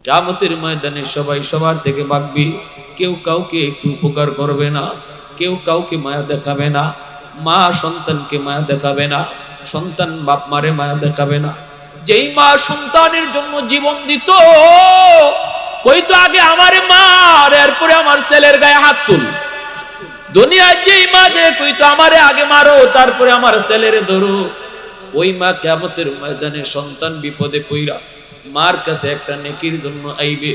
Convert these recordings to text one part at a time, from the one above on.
কিয়ামতের ময়দানে সবাই সবার থেকে ভাগবে, কেউ কাউকে একটু উপকার করবে না, কেউ কাউকে মায়া দেখাবে না, মা সন্তানকে মায়া দেখাবে না, সন্তান বাপ মারে মায়া দেখাবে না। যেই মা সন্তানের জন্য জীবন দিত, কইতো আগে আমারে মার, এরপরে আমার ছেলের গায়ে হাত তুল। দুনিয়ার যেই মা যে কইতো আমারে আগে মারো, তারপরে আমার ছেলেরে ধরো, ওই মা কিয়ামতের ময়দানে সন্তান বিপদে পইরা মার কাছে একটা নেকির জন্য আইবে।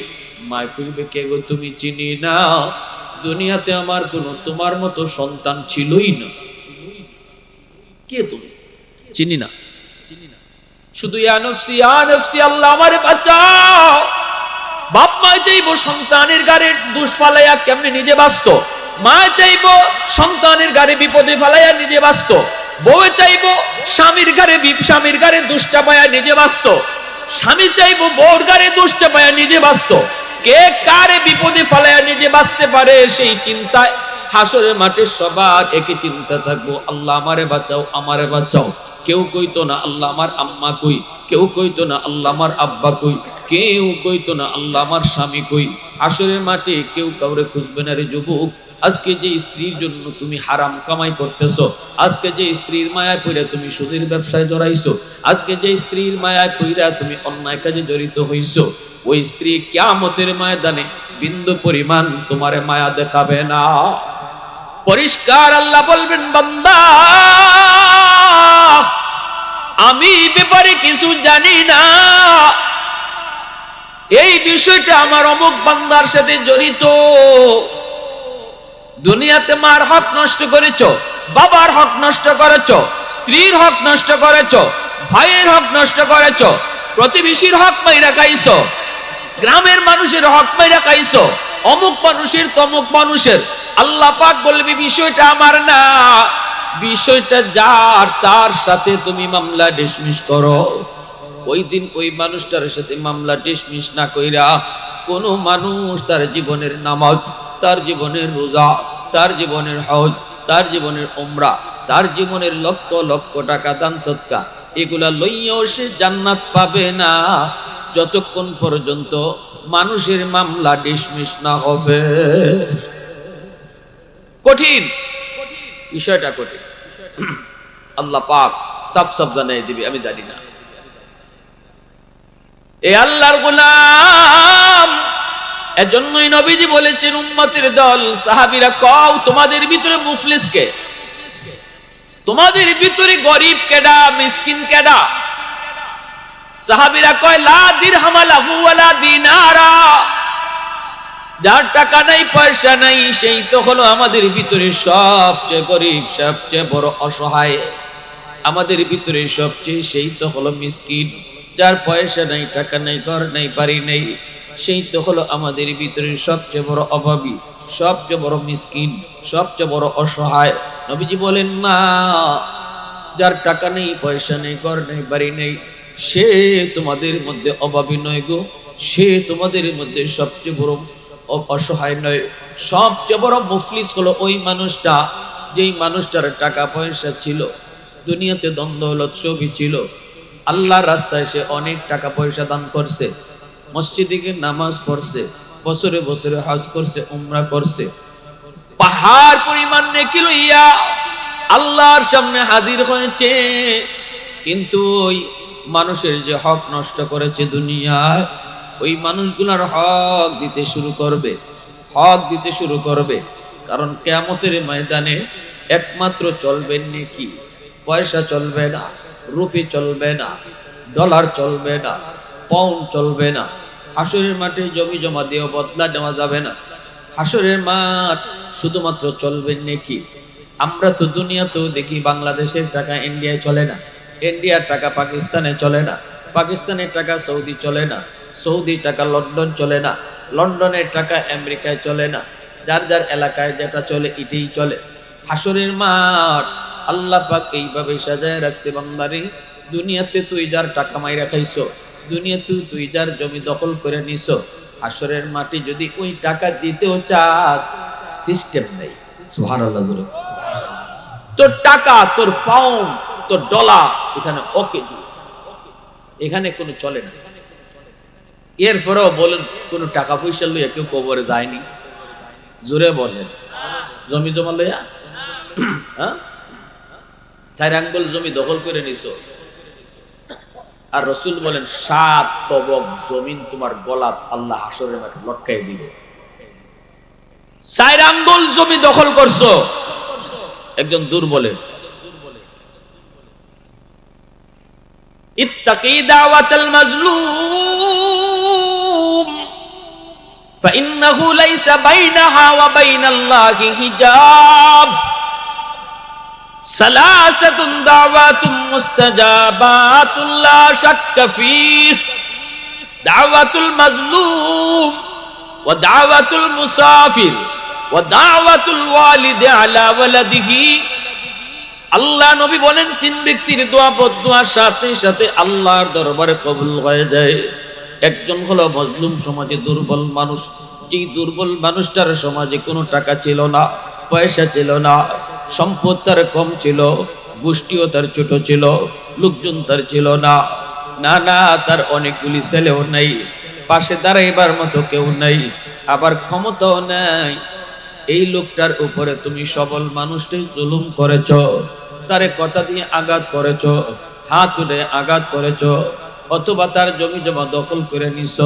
মা কইবে, কে গো তুমি? চিনি না, দুনিয়াতে আমার কোনো তোমার মতো সন্তান ছিলই না। কে তুমি? চিনি না। শুধু ইয়া নফসি আল্লাহ আমারে বাঁচাও। বাপ মা চাইবো সন্তানের গাড়ি দুষ ফালাইয়া কেমনে নিজে বাঁচত, মা চাইবো সন্তানের গাড়ি বিপদে ফালাইয়া নিজে বাঁচত, বউ চাইবো স্বামীর গাড়ি দুষ চাপায়া নিজে বাঁচত, স্বামী চাইবো বউর গাড়ি দুষ চাপায়া নিজে বাঁচত। কে কারে বিপদে ফালাইয়া নিজে বাঁচতে পারে, সেই চিন্তায় হাসরের মাঠে সবার একই চিন্তা থাকবো, আল্লাহ আমারে বাঁচাও, আমারে বাঁচাও। কেউ কইতো না আল্লাহ আমার আম্মা কই, কেউ কইতো না আল্লাহ আমার আব্বা কই, কেউ কইতো না আল্লাহ আমার স্বামী কই। হাসরের মাঠে কেউ কাউরে খুঁজবে না রে যুবক। আজকে যে স্ত্রীর জন্য তুমি হারাম কামাই করতেছো, আজকে যে স্ত্রীর মায়ায় পইরা তুমি সুদের ব্যবসায় জড়াইছো, আজকে যে স্ত্রীর মায়ায় পইরা তুমি অন্যায় কাজে জড়িত হইছো, ওই স্ত্রী কিয়ামতের ময়দানে বিন্দু পরিমাণ তোমারে মায়া দেখাবে না। পরিষ্কার আল্লাহ বলবেন, বান্দা আমি ব্যাপারে কিছু জানি না, এই বিষয়টা আমার অমুক বান্দার সাথে জড়িত। দুনিয়াতে মার হক নষ্ট করেছো, বাবার হক নষ্ট করেছো, স্ত্রীর হক নষ্ট করেছো, ভাইয়ের হক নষ্ট করেছো, প্রতিবেশীর হক মাইরা খাইছো, গ্রামের মানুষের হক মাইরা খাইছো, অমুক মানুষের তমুক মানুষের। আল্লাহ পাক বলবি বিষয়টা আমার না, বিষয়টা যার, তার সাথে তুমি মামলা ডিসমিস করো। ওই দিন ওই মানুষটার সাথে মামলা ডিসমিস না কইরা কোন মানুষ তার জীবনের নামাজ, তার জীবনের রোজা, তার জীবনের হজ, তার জীবনের উমরা, তার জীবনের লক্ষ লক্ষ টাকা দান সদকা, এগুলা লইয়াও সে জান্নাত পাবে না, যতক্ষণ পর্যন্ত মানুষের মামলা ডিসমিস না হবে। কঠিন বিষয়টা, কঠিন। আল্লাহ পাক সব জানাই দিবে, আমি জানি না। এ আল্লাহর গোলাম, এজন্যই নবীজি বলেছেন, উম্মতের দল, সাহাবীরা কও তোমাদের ভিতরে মুফলিস কে? তোমাদের ভিতরে গরিব কেডা, মিসকিন কেডা? সাহাবীরা কয়, লা দিরহাম লাহু ওয়ালা দিনারা। যার টাকা নাই, পয়সা নাই, সেই তো হলো আমাদের ভিতরে সবচেয়ে গরিব, সবচেয়ে বড় অসহায়। আমাদের ভিতরে সবচেয়ে সেই তো হলো মিসকিন। যার পয়সা নাই, টাকা নাই, ঘর নাই, বাড়ি নেই, সেই তো হলো আমাদের ভিতরে সবচেয়ে বড় অভাবী, সবচেয়ে বড় মিসকিন, সবচেয়ে বড় অসহায়। নবীজি বলেন, না, যার টাকা নেই, পয়সা নেই, ঘর নেই, বাড়ি নেই, সে তোমাদের মধ্যে অভাবী নয় গো, সে তোমাদের মধ্যে সবচেয়ে বড় অসহায় নয়। সবচেয়ে বড় মুফলিস হলো ওই মানুষটা, যেই মানুষটার টাকা পয়সা ছিল, দুনিয়াতে দ্বন্দ্ব হলো, ছবি ছিল, আল্লাহর রাস্তায় সে অনেক টাকা পয়সা দান করছে, মসজিদে গিয়ে নামাজ পড়ছে, বছরে বছরে হজ করছে, উমরা করছে, পাহাড় পরিমাণ নেকি লইয়া আল্লাহর সামনে হাজির হয়েছে, কিন্তু ওই মানুষের যে হক নষ্ট করেছে দুনিয়ায়, ওই মানুষগুলার হক দিতে শুরু করবে, হক দিতে শুরু করবে। কারণ কিয়ামতের ময়দানে একমাত্র চলবে নেকি, পয়সা চলবে না, রুপি চলবে না, ডলার চলবে না, পাউন্ড চলবে না। হাসরের মাঠে জমি জমা দিয়েও বদলা নেওয়া যাবে না। হাসরের মাঠ শুধুমাত্র চলবে নেকি। আমরা তো দুনিয়াতেও দেখি বাংলাদেশের টাকা ইন্ডিয়ায় চলে না, ইন্ডিয়ার টাকা পাকিস্তানে চলে না, পাকিস্তানের টাকা সৌদি চলে না, সৌদি টাকা লন্ডন চলে না, লন্ডনের টাকা আমেরিকায় চলে না। যার যার এলাকায় যেটা চলে এটাই চলে। হাসরের মাঠ আল্লাহ পাক এইভাবে সাজায় রাখছে, বান্দারে দুনিয়াতে তুই যার টাকা মাইরা খাইছো, দুনিয়াতে তুই যার জমি দখল করে নিছো, হাসরের মাটি যদি ওই টাকা দিতেও চাস, সিস্টেম নেই। সুবহানাল্লাহ। তোর টাকা, তোর পাউন্ড, তোর ডলার এখানে ওকে, এখানে কোনো চলে না। এরপরেও বলেন কোন টাকা পয়সা লইয়া কেউ কবরে যায়নি? জোরে বলেন। জমি জমা লইয়া? হ্যাঁ, 4 আঙ্গুল জমি দখল করে নিছো, আর রসুল বলেন 7 তবক জমিন তোমার গলাত আল্লাহ হাসরের মাঠে লটকাই দিবে। 4 আঙ্গুল জমি দখল করছো একজন দুর্বলে। ইত্তাকি দাওয়াতাল মাজলুম ফাইন্নাহু লাইসা বাইনাহা ওয়া বাইনাল্লাহি হিজাব। সালাসাতুন দাওয়াতুম মুস্তাজাবাতুন লা শাক্কা ফীহ, দাওয়াতুল মাজলুম ওয়া দাওয়াতুল মুসাফির ওয়া দাওয়াতুল ওয়ালিদি আলা ওয়ালাদিহি। আল্লাহ নবী বলেন 3 ব্যক্তির দোয়া বদদোয়ার সাথে সাথে আল্লাহর দরবারে কবুল হয়ে যায়। একজন হলো মজলুম, সমাজে দুর্বল মানুষ। যেই দুর্বল মানুষটার সমাজে কোনো টাকা ছিল না, পয়সা ছিল না, সম্পদ তার কম ছিল, গোষ্ঠীও তার ছোট ছিল, লোকজন তার ছিল না, না না তার অনেকগুলি ছেলেও নাই, পাশে দাঁড়াইবার মতো কেউ নাই, আবার ক্ষমতাও নাই। এই লোকটার উপরে তুমি সবল মানুষটাই জুলুম করেছ, তারে কথা দিয়ে আঘাত করেছ, হাত তুলে আঘাত করেছ, অথবা তার জমি জমা দখল করে নিছ।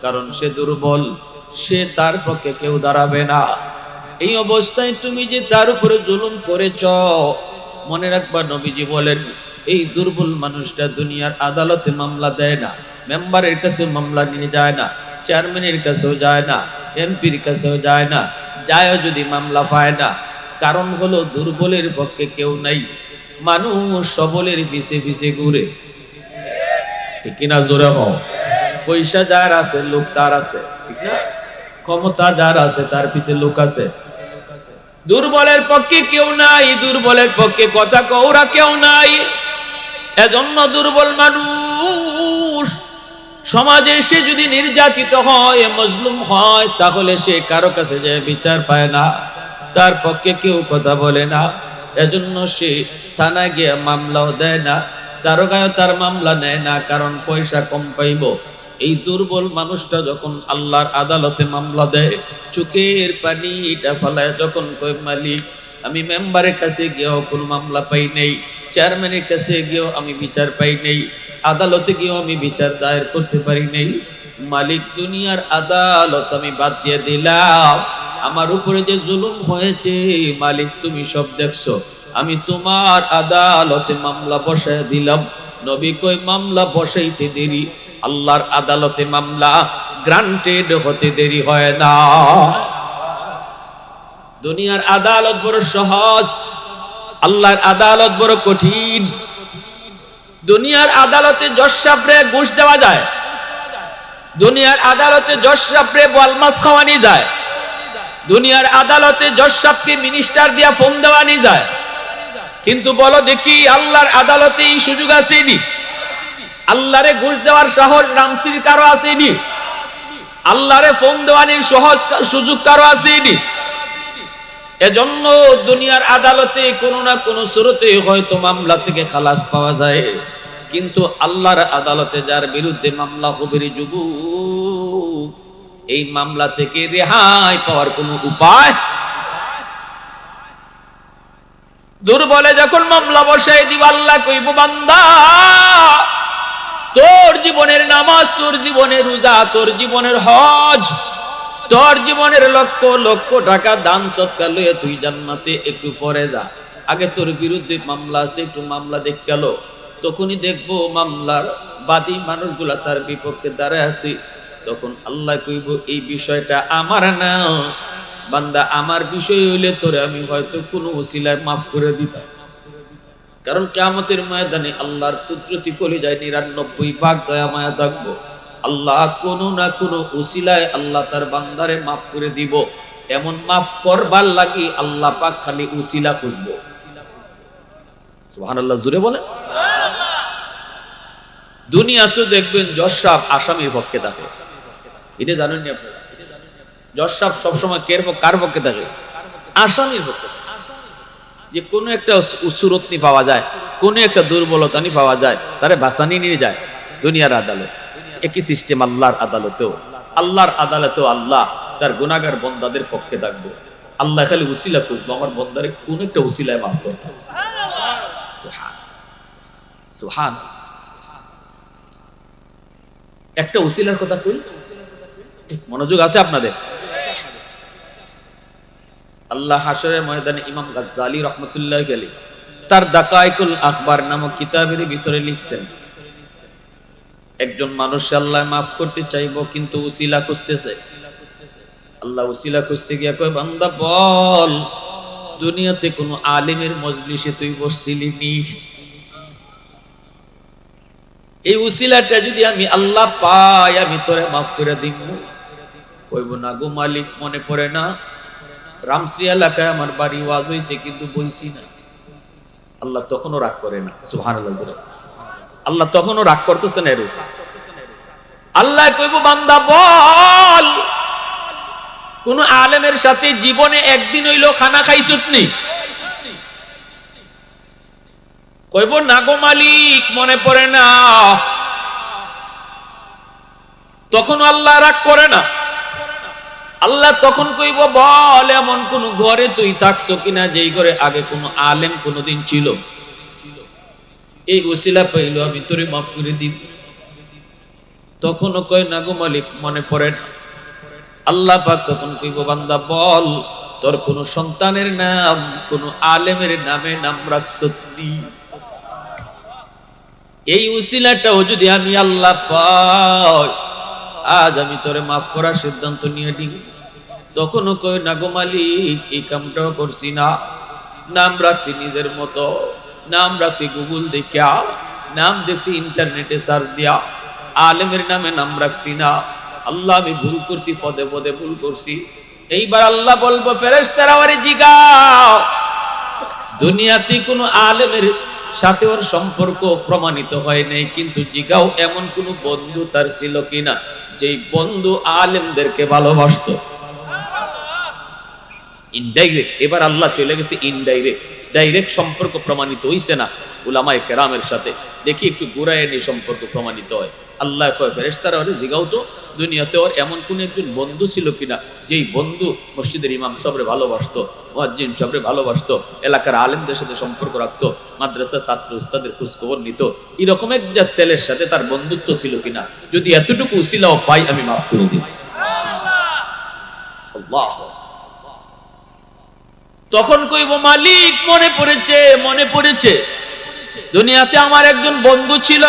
কারণ সে দুর্বল, সে তার পক্ষে কেউ দাঁড়াবে না। এই অবস্থায় তুমি যে তার উপরে জুলুম করেছ, মনে রাখবা নবীজি বলেন এই দুর্বল মানুষটা দুনিয়ার আদালতে মামলা দেয় না, মেম্বারের কাছেও মামলা নিয়ে যায় না, চেয়ারম্যানের কাছেও যায় না, এমপির কাছেও যায় না, যায় যদি মামলা পায় না। কারণ হলো দুর্বলের পক্ষে কেউ নাই, মানুষ সবলের পিছে পিছে ঘুরে। ঠিক কিনা? জোরে হও। পয়সা যার আছে লোক তার আছে, ঠিক না? ক্ষমতা যার আছে তার পিছে লোক আছে। দুর্বলের পক্ষে কেউ নাই, দুর্বলের পক্ষে কথা কওরা কেউ নাই। এজন্য দুর্বল মানুষ সমাজে সে যদি নির্যাতিত হয়, মজলুম হয়, তাহলে সে কারো কাছে যে বিচার পায় না, তার পক্ষে কেউ কথা বলে না। এজন্য সে থানায় গিয়ে মামলাও দেয় না, দারোগায়ও তার মামলা নেয় না, কারণ পয়সা কম পাইব। এই দুর্বল মানুষটা যখন আল্লাহর আদালতে মামলা দেয়, চোখের পানিটা ফেলায় যখন কই মালিক আমি মেম্বারের কাছে গিয়েও কোনো মামলা পাই নেই, চেয়ারম্যানের কাছে গিয়েও আমি বিচার পাই নেই, আদালতে গিয়েও আমি বিচার দায়ের করতে পারি নেই, মালিক দুনিয়ার আদালত আমি বাদ দিয়ে দিলাম, আমার উপরে যে জুলুম হয়েছে মালিক তুমি সব দেখছো, আমি তোমার আদালতে মামলা বসায় দিলাম। নবী কই মামলা বসাইতে দেরি, আল্লাহর আদালতে মামলা গ্রান্টেড হতে দেরি হয় না। দুনিয়ার আদালত বড় সহজ, আল্লাহর আদালত বড় কঠিন। দুনিয়ার আদালতে জজ সাহেবরে ঘুষ দেওয়া যায়, দুনিয়ার আদালতে জজ সাহেবরে বলমাস খাওয়ানি যায়, দুনিয়ার আদালতে জজ সাহেবকে মিনিস্টার দিয়া ফোন দেওয়ানি যায়। কিন্তু বলো দেখি আল্লাহর আদালতে এই সুযোগ আসেনি? আল্লাহরে ঘুষ দেওয়ার সাহস রামসির কারো আসেনি? আল্লাহরে ফোন দেওয়ানির সহজ সুযোগ কারো আসেনি? এজন্য দুনিয়ার আদালতে কোনো না কোনো সুরতে হয়তো মামলা থেকে খালাস পাওয়া যায়, কিন্তু আল্লাহর আদালতে যার বিরুদ্ধে মামলা হবে রে যুবক, এই মামলা থেকে রেহাই পাওয়ার কোনো উপায়। দুর্বলে যখন মামলা বসাই দিব, আল্লাহ কইব বান্দা তোর জীবনের নামাজ, তোর জীবনের রোজা, তোর জীবনের হজ, তোর জীবনের লক্ষ লক্ষ টাকা দান সৎকার লইয়া তুই জান্নাতে একটু পরে যা, আগে তোর বিরুদ্ধে মামলা আছে একটু মামলা দেখ গেল। তখনই দেখবো মামলার বাদী মানুষগুলা তার বিপক্ষে দাঁড়ায় আছে। তখন আল্লাহ কইব এই বিষয়টা আমার না বান্দা, আমার বিষয় হইলে তোরে আমি হয়তো কোনো ওসিলায় মাফ করে দিতাম। কারণ কিয়ামতের ময়দানে আল্লাহর কুদরতি কলিজায় 99 ভাগ দয়া মায়া থাকবো। আল্লাহ কোনো না কোনো ওসিলায় আল্লাহ তার বান্দারে মাফ করে দিব। এমন মাফ করবার লাগি আল্লাহ পাক খালি ওসিলা খুঁজব। সুবহানাল্লাহ, জোরে বলে। দুনিয়াতে দেখবেন জজ সাহেব আসামির পক্ষে থাকে, এটা জানেন নি আপনারা? জজ সাহেব সবসময় কার পক্ষে থাকে? আসামির পক্ষে। যে কোনো একটা উসুরতনি পাওয়া যায়, কোনো একটা দুর্বলতা পাওয়া যায়, তারে বাঁচানি নিয়ে যায় দুনিয়ার আদালত। একই সিস্টেম আল্লাহর আদালতেও। আল্লাহর আদালতেও আল্লাহ তার গুনাহগার বান্দাদের পক্ষে থাকবে। আল্লাহ খালি উসিলা খুঁজবো, আমার বান্দারে কোন একটা উসিলায় মাফ করতে। সুবহান সুবহান। একটা উসিলার কথা কই, মনোযোগ আছে আপনাদের? আল্লাহ হাশরের ময়দানে ইমাম গাজ্জালি রাহমাতুল্লাহি আলাইহি তার দাকাইকুল আখবার নামক কিতাবের ভিতরে লিখছেন, একজন মানুষ আল্লাহ মাফ করতে চাইবো কিন্তু উসিলা খুঁজতেছে। আল্লাহ উসিলা খুঁজতে গিয়ে কয়, বান্দা বল, দুনিয়াতে কোনো আলিমের মজলিসে তুই বসছিলি নি? এই উসিলাটা যদি আমি আল্লাহ পাই, আমি তোরে মাফ করে দিব। কইব না গো মালিক, মনে পড়ে না, রামশ্রী এলাকায় আমার বাড়ি, ওয়াজ হইছে কিন্তু বইছি না। আল্লাহ তখনও রাগ করে না। সুবহানাল্লাহ। আল্লাহ তখনও রাগ করতেছেন এর উপর। আল্লাহ কইব, বান্দা বল, কোন আলেমের সাথে জীবনে একদিন হইলো খানা খাইছত নি? কইব না গো মালিক, মনে পড়ে না। তখন আল্লাহ রাগ করে না। আল্লাহ তখন কইব, বল, এমন কোন ঘরে তুই থাকছো কিনা যেই ঘরে আগে কোন আলেম কোনদিন ছিল? এই উসিলা পাইলো, আমি তোরে মাফ করে দিব। তখনও কয় না গো মালিক, মনে পড়ে না। আল্লাহ পাক তখন কইব, বান্দা বল, তোর কোন সন্তানের নাম কোন আলেমের নামে নাম রাখছত নি? এই উসিলাটাও যদি আমি আল্লাহ পাই, আজ আমি তোরে মাফ করার সিদ্ধান্ত নিয়ে নিই। তখনও কয় না গো মালিক, এই কামটাও করছি না। নাম রাখছি নিজের মতো, নাম রাখছি গুগল দেখা, নাম দেখছি ইন্টারনেটে সার্চ দিয়া, আলেমের নামে নাম রাখছি না। আল্লাহ, আমি ভুল করছি, পদে পদে ভুল করছি। এইবার আল্লাহ বলবো, ফেরেশতারা ওরে জিগাও, দুনিয়াতে কোনো আলেমের সাথে ওর সম্পর্ক প্রমাণিত হয় নাই, কিন্তু জিগাও এমন কোন বন্ধু তার ছিল কিনা যেই বন্ধু আলেমদেরকে ভালোবাসতো। ইনডাইরেক্ট। এবার আল্লাহ চলে গেছে ইনডাইরেক্ট। ডাইরেক্ট সম্পর্ক প্রমাণিত হইছে না উলামায়ে কেরামের সাথে, দেখি একটু ঘুরায় নিয়ে সম্পর্ক প্রমাণিত হয়। আল্লাহ কয়, ফেরেশতারা ওরে জিগাও তো, দুনিয়াতে ওর এমন কোন একজন বন্ধু ছিল কিনা যেই বন্ধু মসজিদের ইমাম সাহেবরে ভালোবাসতো, মুয়াজ্জিন সাহেবরে ভালোবাসতো, এলাকার আলেমদের সাথে সম্পর্ক রাখতো, মাদ্রাসা ছাত্র উস্তাদের খোঁজ খবর নিত। এরকম একটা ছেলের সাথে তার বন্ধুত্ব ছিল কিনা, যদি এতটুকু উসিলাও পাই, আমি মাফ করে দিই। আল্লাহ। তখন কইব, মালিক, মনে পড়েছে, মনে পড়েছে, দুনিয়াতে আমার একজন বন্ধু ছিল।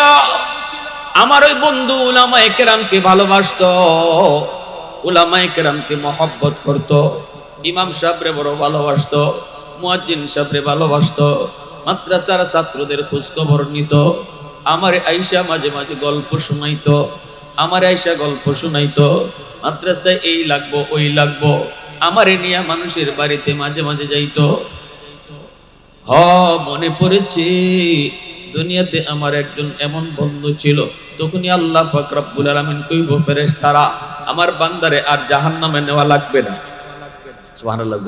আমার ওই বন্ধু উলামায়ে কেরামকে ভালোবাসতো, উলামায়ে কেরামকে মহব্বত করতো, ইমাম সাহেবরে বড় ভালোবাসতো, মুয়াজ্জিন সাহেবরে ভালোবাসতো, মাদ্রাসার ছাত্রদের খোঁজ খবর নিত। আমার আয়েশা মাঝে মাঝে গল্প শুনাইতো, আমার আয়েশা গল্প শুনাইতো, মাদ্রাসায় এই লাগবো ওই লাগবো, আমারে নিয়ে মানুষের বাড়িতে মাঝে মাঝে যাইতো। মনে পড়েছে, দুনিয়াতে আমার একজন এমন বন্ধু ছিল। তখনই আল্লাহ পাক রব্বুল আলামিন কইব, ফেরেশতারা, আমার বান্দারে আর জাহান্নামে নেওয়া লাগবে না। সুবহানাল্লাহ।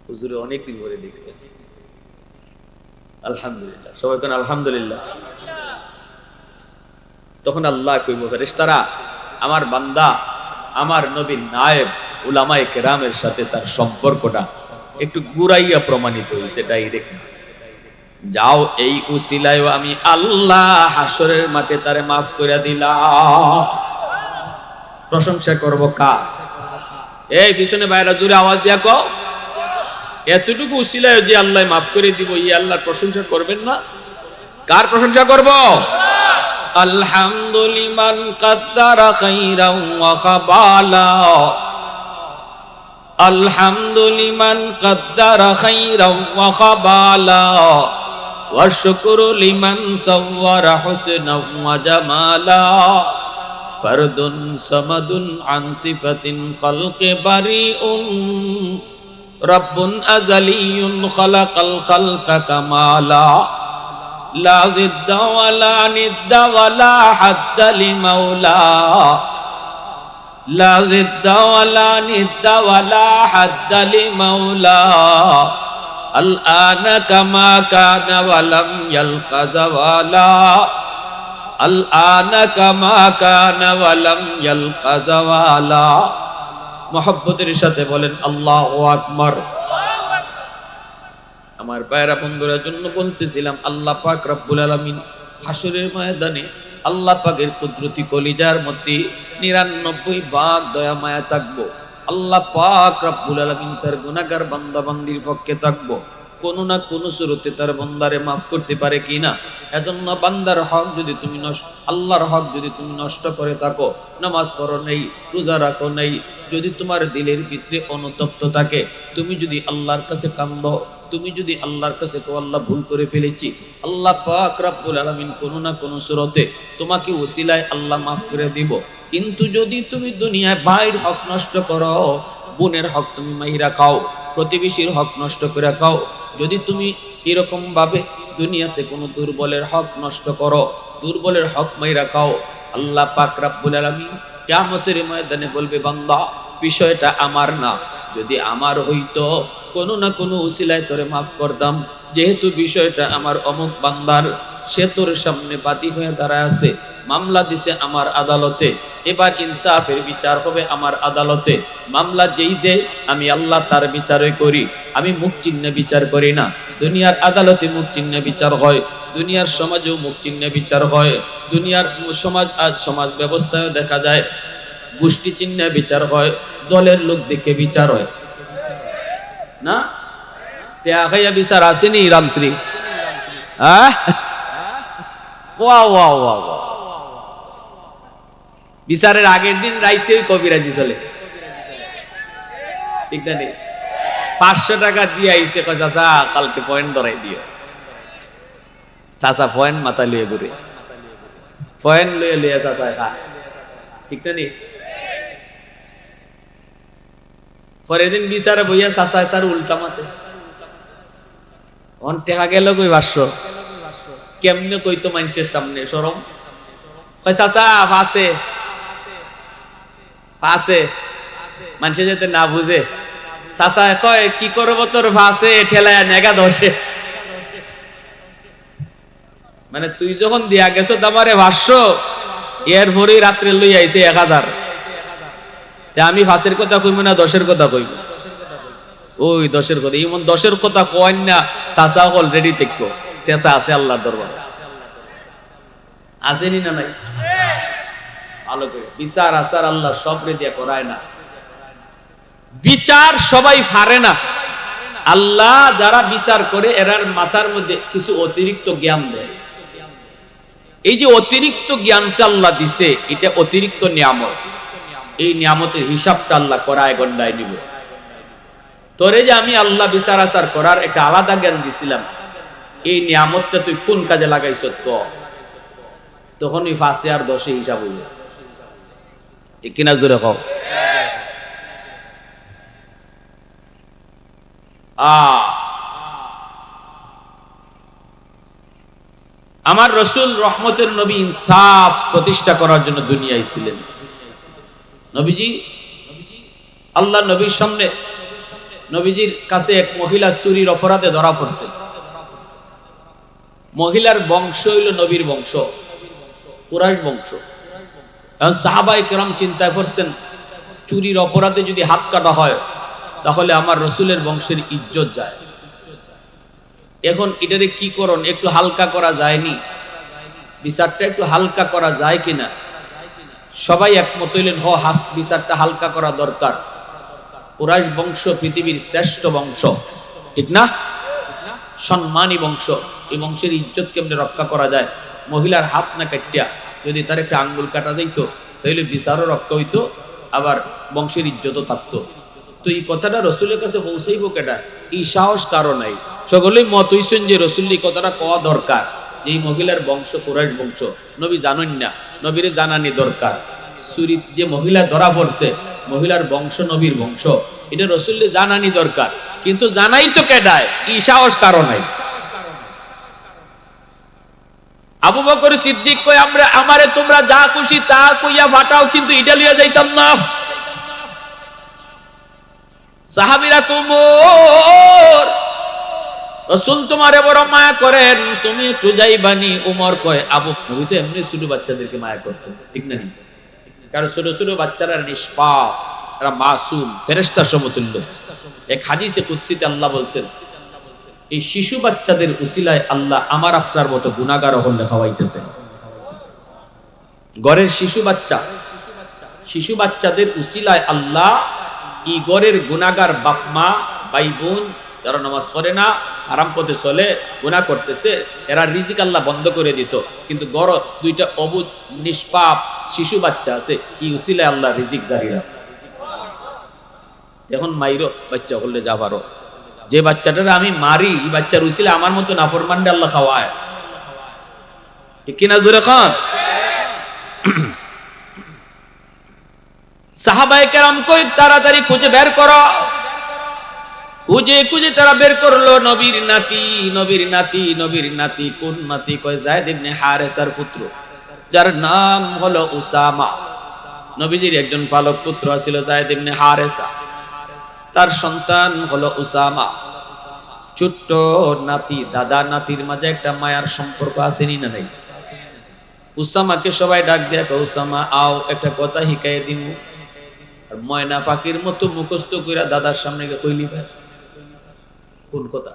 হুজুরে অনেকদিন ধরে দেখছেন, আলহামদুলিল্লাহ। সবাই কোন আলহামদুলিল্লাহ। তখন আল্লাহ কইব, ফেরেশতারা, আমার বান্দা আমার নবীর নায়েব উলামায়ে কেরামের সাথে তার সম্পর্কটা একটু গুরাইয়া প্রমাণিত হইছে, ডাইরেক্ট। যাও, এই উসিলায় আমি আল্লাহ হাসরের মাঠে তারে মাফ করে দিলাম। প্রশংসা করব কার? এই পিছনে বাইরা জোরে আওয়াজ দিয়া কও, এতটুকু উসিলায় যে আল্লাহ মাফ করে দিব, এই আল্লাহর প্রশংসা করবেন না? কার প্রশংসা করব? আলহামদুলিমান কাদ্দারা খাইরাও ওয়া খাবালা, আলহামদুলিমান কাদ্দারা খাইরাও ওয়া খাবালা, ওয়া শুকরু লিমান সাওয়ারা হুসনাও ওয়া জামালা, ফারদুন সামাদুন আন সিফাতিন খালকি বারিউন, রাব্বুন আযালিয়ুন খালাকাল খালকা কামালা, লা জিদ্দা ওয়ালা নিদ্দা ওয়ালা হাদ্দা লিমাওলা, লা জিদ্দা ওয়ালা নিদ্দা ওয়ালা হাদ্দা লিমাওলা, আল আনা কামা কানা ওয়ালাম ইয়ালকা যাওয়ালা, আল আনা কামা কানা ওয়ালাম ইয়ালকা যাওয়ালা। মুহাব্বতের সাথে বলেন আল্লাহু আকবার। আমার ভাইরা বন্ধুরা জন্য বলতেছিলাম, আল্লাহ পাক রব্বুল আলামিন হাসরের ময়দানে আল্লাহ পাকের কুদরতি কলিজার মধ্যে 99 ভাগ দয়া মায়া থাকবো। আল্লাহ পাক রব্বুল আলামিন তার গুনাহগার বান্দা বান্দির পক্ষে থাকবো, কোন না কোন সুরতে তার বান্দারে মাফ করতে পারে কিনা। এজন্য বান্দার হক যদি তুমি আল্লাহর হক যদি তুমি নষ্ট করে থাকো, নামাজ পড়ো নেই, রোজা রাখো নেই, যদি তোমার দিলের ভিতরে অনুতপ্ত থাকে, তুমি যদি আল্লাহর কাছে কান্দো, তুমি যদি আল্লাহর কাছে কো আল্লাহ ভুল করে ফেলেছি, আল্লাহ পাক রব্বুল আলামিন কোন না কোন সুরতে তোমাকে ওসিলায় আল্লাহ মাফ করে দিব। কিন্তু যদি তুমি দুনিয়ায় ভাইয়ের হক নষ্ট করো, বোনের হক তুমি মাইরা খাও, প্রতিবেশীর হক নষ্ট করে খাও, যদি তুমি এরকম ভাবে দুনিয়াতে কোনো দুর্বলের হক নষ্ট করো, দুর্বলের হক মাইরা খাও, আল্লাহ পাক রব্বুল আলামিন কিয়ামতের ময়দানে বলবে, বান্দা বিষয়টা আমার না, যদি আমার হইতো কোনো না কোনো উসিলায় তোরে মাফ করতাম, যেহেতু বিষয়টা আমার অমুক বান্দার, সে তোর সামনে বাদী হয়ে দাঁড়ায় আছে, মামলা দিছে আমার আদালতে, এবার ইনসাফের বিচার হবে আমার আদালতে। মামলা যেই দে আমি আল্লাহ তার বিচারই করি, আমি মুখ চিহ্নে বিচার করি না। দুনিয়ার আদালতে মুখ চিহ্নে বিচার হয়, দুনিয়ার সমাজেও মুখ চিহ্নে বিচার হয়, দুনিয়ার সমাজ আজ সমাজ ব্যবস্থায় দেখা যায় গোষ্ঠী চিহ্নে বিচার হয়, দলের লোক দেখে বিচার হয় না। টেয়া খাইয়া বিচার আসেনি রামশ্রী? বিচারের আগের দিন রাইতে কবিরাজি চলে, ঠিক না? 500 টাকা দিয়ে আইসে, চাচা কালকে পয়েন্ট ধরাই দিও। চাচা পয়েন্ট মাথা লিয়ে ঘুরে, পয়েন্ট লইয়া লইয়া চাচা খা, ঠিক না? পরের দিন বিচারে বইয়া চাচায় তার উল্টা মাতে, অন টেকা গেল কই 500, কেমনে কইতো মানুষের সামনে শরম? কয় চাচা ফাঁসে ফাঁসে, মানুষে যাতে না বুঝে। চাচা কয় কি করবো তোর ফাঁসে, ঠেলায় নেগা দশে। মানে তুই যখন দিয়া গেছো আমারে 500, এরপরেই রাত্রে লই আইছে 1000। আমি ফাঁসের কথা কইব না 10-এর কথা কইব? ওই 10-এর কথা, এমন 10-এর কথা কয় না, চাচা অলরেডি দেখবো চেঁচা আছে আল্লাহর দরবারে, আসেনি না নাই? ভালো করে বিচার আচার আল্লাহ সব রেডিয়া করায় না, বিচার সবাই পারে না। আল্লাহ যারা বিচার করে এরার মাথার মধ্যে কিছু অতিরিক্ত জ্ঞান দেয়। এই যে অতিরিক্ত জ্ঞানটা আল্লাহ দিছে, এটা অতিরিক্ত নিয়ামত। এই নিয়ামতের হিসাবটা আল্লাহ করায় গন্ডায় নিব। তোরে যে আমি আল্লাহ বিচার আচার করার একটা আলাদা জ্ঞান দিছিলাম, এই নিয়ামতটা তুই কোন কাজে লাগাইছ? তখন ওই 5 আর 10 হিসাব হইবে, কিনা জোরে কও। আমার রসুল রহমতের নবী ইনসাফ প্রতিষ্ঠা করার জন্য দুনিয়ায় ছিলেন। নবীজি আল্লাহ নবীর সামনে, নবীজির কাছে এক মহিলা চুরির অপরাধে ধরা পড়ছে। মহিলার বংশ হইল নবীর বংশ, কুরাইশ বংশ। এখন সাহাবায়ে কেরাম চিন্তায় পড়ছেন, চুরির অপরাধে যদি হাত কাটা হয় তাহলে আমার রসুলের বংশের ইজ্জত যায়। এখন এটারে কি করণ, একটু হালকা করা যায়নি? বিচারটা একটু হালকা করা যায় কিনা? সবাই একমত হইলেন, বিচারটা হালকা করা দরকার। কুরাইশ বংশ পৃথিবীর শ্রেষ্ঠ বংশ, ঠিক না? সম্মানী বংশ। এই বংশের ইজ্জত কেমনে রক্ষা করা যায়? মহিলার হাত না কাটিয়া যদি তার একটা আঙ্গুল কাটা দিত তাহলে বিচারও রক্ষা হইতো, আবার বংশের ইজ্জতও থাকতো। তো এই কথাটা রসুলের কাছে পৌঁছাইব কেটা? এই সাহস কারো নাই। সকলেই মত হইছেন যে রসুল এই কথাটা কওয়া দরকার, যে এই মহিলার বংশ কুরাইশ বংশ। নবী জানেন না, নবীরে জানানি দরকার। চুরি যে মহিলা ধরা পড়ছে, মহিলার বংশ নবীর বংশ, এটা রসুলের জানানি দরকার। কিন্তু জানাই তো কেডায়? এই সাহস কারো নাই। আবু বকর সিদ্দিক কয়, আমারে তোমরা যা খুশি তা কইয়া ফাটাও, কিন্তু এটা লইয়া যাইতাম না। সাহাবীরা কুমোর রাসূল তোমারে বড় মায়া করেন, তুমি একটু যাইবানি। উমর কয় আবু, নবী তো এমনি ছোট বাচ্চাদেরকে মায়া করতেন, ঠিক না? কারণ ছোট ছোট বাচ্চারা নিষ্পাপ, এরা মাসুম, ফেরেশতার সমতুল্য। এক হাদিসে কুদসিতে আল্লাহ বলছেন, এই শিশু বাচ্চাদের উসিলায় আল্লাহ আমার আপনার মতো গুনাহগার হলে খাওয়াইতেছে। ঘরের শিশু বাচ্চাদের উসিলায় আল্লাহ এই ঘরের গুনাহগার বাপ মা ভাই বোন যারা নামাজ পড়ে না, হারাম পথে চলে, গুনাহ করতেছে, এরা রিজিক আল্লাহ বন্ধ করে দিত। কিন্তু ঘর দুইটা অবুঝ নিষ্পাপ শিশু বাচ্চা আছে, কি উসিলায় আল্লাহ রিজিক জারি রাখছে। এখন মাইরো বাচ্চা করলে যাবারও, যে বাচ্চাটারে আমি মারি, এই বাচ্চার উসিলা আমার মতো নাফরমানকে আল্লাহ খাওয়ায়, ঠিক কিনা জোরে খান? সাহাবায়ে কেরাম কই তাড়াতাড়ি খুঁজে বের করো। খুঁজে খুঁজে তারা বের করলো নবীর নাতি, নবীর নাতি, নবীর নাতি। কোন নাতি? কয় যায়েদ ইবনে হারেসার পুত্র, যার নাম হলো উসামা। নবীজির একজন পালক পুত্র ছিল যায়েদ ইবনে হারেসা, তার সন্তান হলো উসামা। ছোট্ট নাতি, দাদা নাতির মাঝে একটা মায়ার সম্পর্ক আসেনি না নাই? উসামাকে সবাই ডাক দেয়া, উসামা আও, একটা কথা শিখাই দিমু। আর ময়না ফাকির মতো মুখস্থ কইরা দাদার সামনে গিয়ে কইলি, ভাই কোন কথা?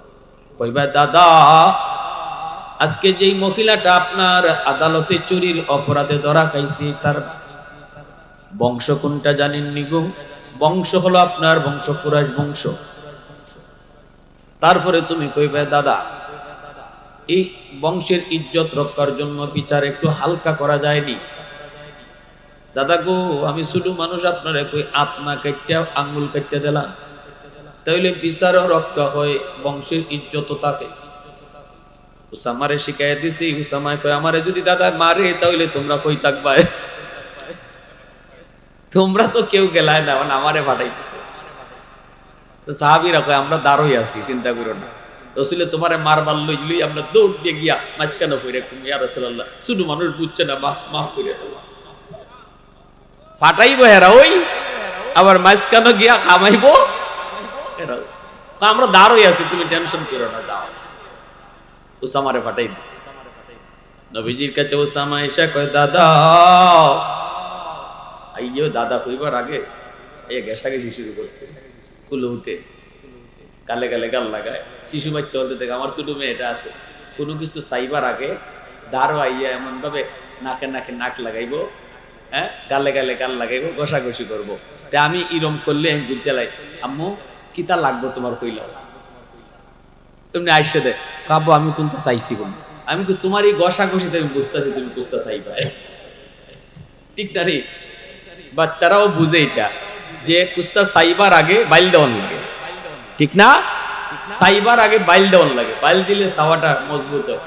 কইবা দাদা, আজকে যেই মহিলাটা আপনার আদালতে চুরির অপরাধে ধরা খাইছে, তার বংশ কোনটা জানেননি গো? বংশ হলো আপনার বংশ, কুরাইশ বংশ। তারপরে তুমি কইবে দাদা, এই বংশের ইজ্জত রক্ষার জন্য বিচার একটু হালকা করা যায়নি? দাদা গো, আমি শুধু মানুষ, আপনারে কই আপনা কাটটা আঙ্গুল কাটতে দিলাম, তাইলে বিচারও রক্ষা হয়, বংশের ইজ্জত থাকে। উসামারে শিখাই দিছি। উসামায় কয় আমারে যদি দাদা মারে তাহলে তোমরা কই থাকবা? তোমরা তো কেউ গেলায় না, মানে আমারে পাঠাইতেছে। তো সাহাবীরা কয় আমরা দাঁড়ই আছি, চিন্তা করো না। রসুলে তোমারে মারবার লইলি, আমরা দৌড় দিয়ে গিয়া মাঝখানে পড়ে ইয়া রাসূলুল্লাহ, শুধু মানুষ বুঝছে না, মাফ করে দাও। ফাটাইবো হেরা ওই, আবার মাঝখানে গিয়া খামাইবো এরাও। আমরা দাঁড়ই আছি, তুমি টেনশন করো না, দাও। উসামারে ফাটাই দিছে। নবীজির কাছে উসামা এসে কয় দাদা, আইয়ো দাদা কইবার আগে এই ঘেঁষাঘেঁষি শুরু করছে, কুলো উঠে গালে গালে গাল লাগায়। শিশু বাচ্চা চলতে থেকে আমার ছোট মেয়েটা আছে, কোনো কিছু চাইবার আগে দাঁড়ো আইয়া এমন ভাবে নাকে নাকে নাক লাগাইবো, হ্যাঁ, গালে গালে গাল লাগাইবো, ঘষাঘষি করবো। তা আমি ইরম করলে আমি বুঝতে লাই, আম্মু কিতা লাগবো তোমার কইলাও, তুমি আইসে দে কাবো, আমি কোনটা চাইছি কোন, আমি তোমার এই ঘষাঘষিতে আমি বুঝতেছি তুমি বুঝতে চাইবা, ঠিক না রে? বাচ্চারাও বুঝে এটা, যে কুস্তা চাইবার আগে বাইল দেওয়ান লাগে, ঠিক না? চাইবার আগে বাইল দেওয়ান লাগে, বাইল দিলে চাওয়াটা মজবুত হয়।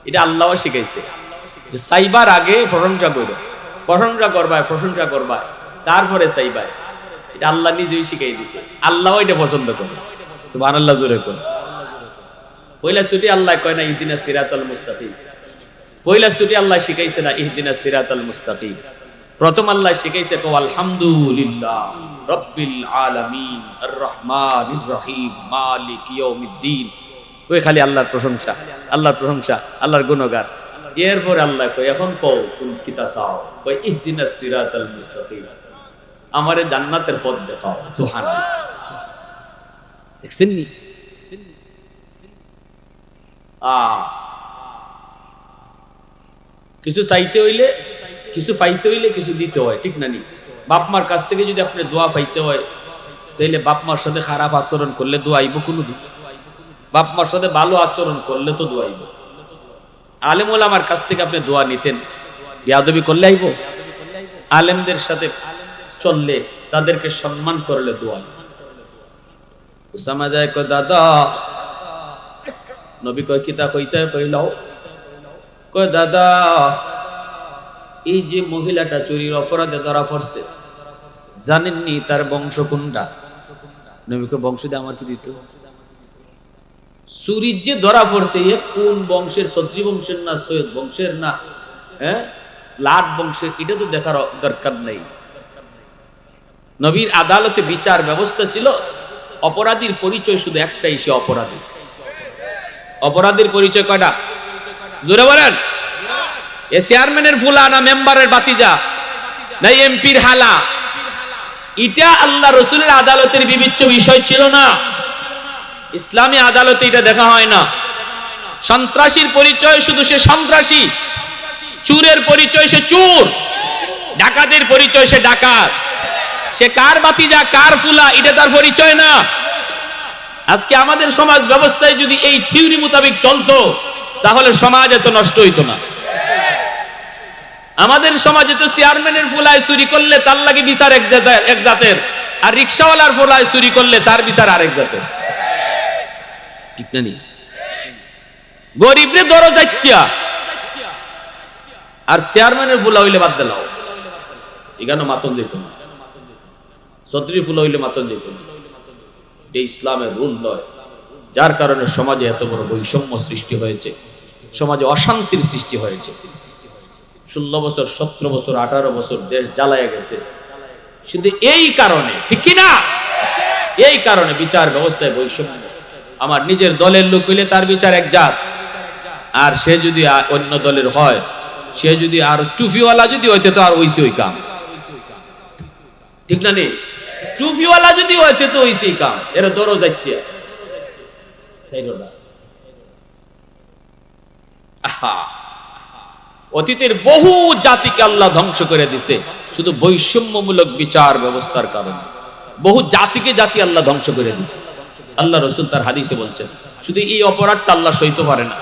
এটা আল্লাহ শিখাইছে যে চাইবার আগে প্রশংসা করো, প্রশংসা করবা, প্রশংসা করবা, তারপরে চাইবা। এটা আল্লাহ নিজেই শিখাই দিছে, আল্লাহ এটা পছন্দ করে। সুবহানাল্লাহ জোরে করে। পয়লা ছুটি আল্লাহ কয় না ইহদিনাস সিরাতাল মুস্তাকিম, পয়লা ছুটি আল্লাহ শিখাইছে না ইহদিনাস সিরাতাল মুস্তাকিম। প্রথম আল্লাহ শিখাইছে কও আলহামদুলিল্লাহ রাব্বিল আলামিন আর রহমানির রহিম মালিক ইয়াউমিদ্দিন। ওই খালি আল্লাহর প্রশংসা, আল্লাহর প্রশংসা, আল্লাহর গুণগান। এরপরে আল্লাহ কয় এখন কও কোন কিতা চাও, কয় ইহদিনাস সিরাতাল মুস্তাকিম, আমারে জান্নাতের পথ দেখাও। সুবহানাল্লাহ, দেখছেন নি? কিছু চাইতে হইলে, কিছু পাইতে হইলে কিছু দিতে হয়, ঠিক না নি? বাপ মার কাছ থেকে যদি আপনি দোয়া পাইতে হয়, তাইলে বাপ মার সাথে খারাপ আচরণ করলে দোয়া আইব কোনো দিন? বাপ মার সাথে ভালো আচরণ করলে তো দোয়া আইব। আলেম ওলামার কাছ থেকে আপনি দোয়া নিতেন, বেয়াদবি করলে আইব? আলেমদের সাথে চললে, তাদেরকে সম্মান করলে দোয়া। উসামা যায় কয় দাদা, নবী কয় কিতা কইতে কইলাও? কয় দাদা, এই যে মহিলাটা চুরির অপরাধে ধরা পড়ছে, জানেননি তার বংশ কোনটা? নবী কয় বংশ দিয়ে আমার কি দিত? চুরির যে ধরা পড়ছে, এ কোন বংশের, ছত্রী বংশের না সৈয়দ বংশের না হ্যাঁ লাট বংশের, এটা তো দেখার দরকার নাই। নবীর আদালতে বিচার ব্যবস্থা ছিল, অপরাধীর পরিচয় শুধু একটাই, সে অপরাধী। অপরাধীর পরিচয় কয়টা? জোরে বলেন। এ চেয়ারম্যানের ফুলা না মেম্বারের বাতিজা না এমপির হালা? এটা আল্লাহ রসুলের আদালতের বিবেচ্য বিষয় ছিল না। ইসলামী আদালতে এটা দেখা হয় না। সন্ত্রাসীর পরিচয় শুধু সে সন্ত্রাসী, চোরের পরিচয় সে চোর, ডাকাতের পরিচয় সে ডাকাত। সে কার বাতিজা কার ফুলা এটা তার পরিচয় না। আজকে আমাদের সমাজ ব্যবস্থায় যদি এই থিওরি মোতাবেক চলতো তাহলে সমাজ এত নষ্ট হইতো না। আমাদের সমাজে তো চেয়ারম্যানের ফুলায় চুরি করলে তার লাগে বিচার এক জাতের, আর রিক্সাওয়ালার ফুলায় চুরি করলে তার বিচার আরেক জাতের, ঠিক না? গরিবরে ধরো যাইতিয়া, আর চেয়ারম্যানের ফুলা হইলে বাদ দিলাও, এখানে মাতন দিত না। চৌধুরী ফুলা হইলে মাতন দিত না। এই ইসলামের রুল নয়। যার কারণে সমাজে এত বড় বৈষম্য সৃষ্টি হয়েছে, সমাজে অশান্তির সৃষ্টি হয়েছে। 16 বছর 17 বছর 18 বছর দেশ জ্বালায় গেছে শুধু এই কারণে, ঠিক কিনা? এই কারণে বিচার ব্যবস্থায় বৈষম্য। আমার নিজের দলের লোক হইলে তার বিচার এক জাত, আর সে যদি অন্য দলের হয়, সে যদি আর টুফিওয়ালা যদি হইতে তো আর ওইসে ওই কাম, ঠিক না? নেই টুফিওয়ালা যদি হইতে তো ওইসেই কাম, এরা দরো যাইতিয়া। অতীতের বহু জাতিকে আল্লাহ ধ্বংস করে দিছে শুধু বৈষম্যমূলক বিচার ব্যবস্থার কারণে। বহু জাতিকে জাতি আল্লাহ ধ্বংস করে দিছে। আল্লাহ রসুল তার হাদিসে বলছেন শুধু এই অপরাধটা আল্লাহ সইতে পারে না।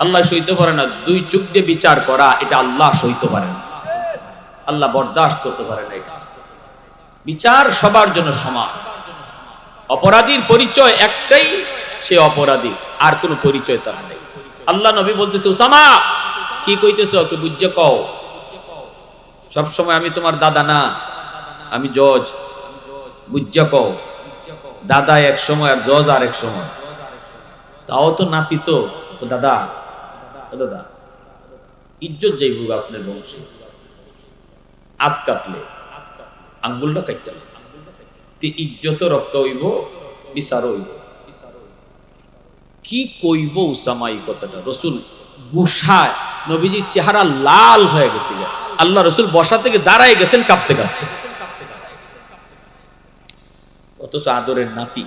আল্লাহ সইতে পারে না দুই চোখ দিয়ে বিচার করা, এটা আল্লাহ সইতে পারে না, আল্লাহ বরদাস্ত করতে পারে না। এটা বিচার সবার জন্য সমান। অপরাধীর পরিচয় একটাই, সে অপরাধী, আর কোনো পরিচয় তার নেই। আল্লাহ নবী বলতেছে, উসামা কি কইতেছ একটু বুঝে কও। সবসময় আমি তোমার দাদা না, আমি জজ, বুঝে কও। দাদা এক সময় আর জজ আর এক সময়, তাও তো নাতি। তো দাদা, দাদা ইজ্জত যাইব আপনার বংশে। আত কাটলে আঙ্গুলটা কাটতে ইজ্জত রক্ত হইব, বিচার হইব। কি কইব উসামা এই কথাটা? রসুল গুসায়, নবীজির চেহারা লাল হয়ে গেছে। আল্লাহ রসুল বসা থেকে দাঁড়ায় গেছেন কাঁপতে কাঁপতে। অথচ আদরের নাতি।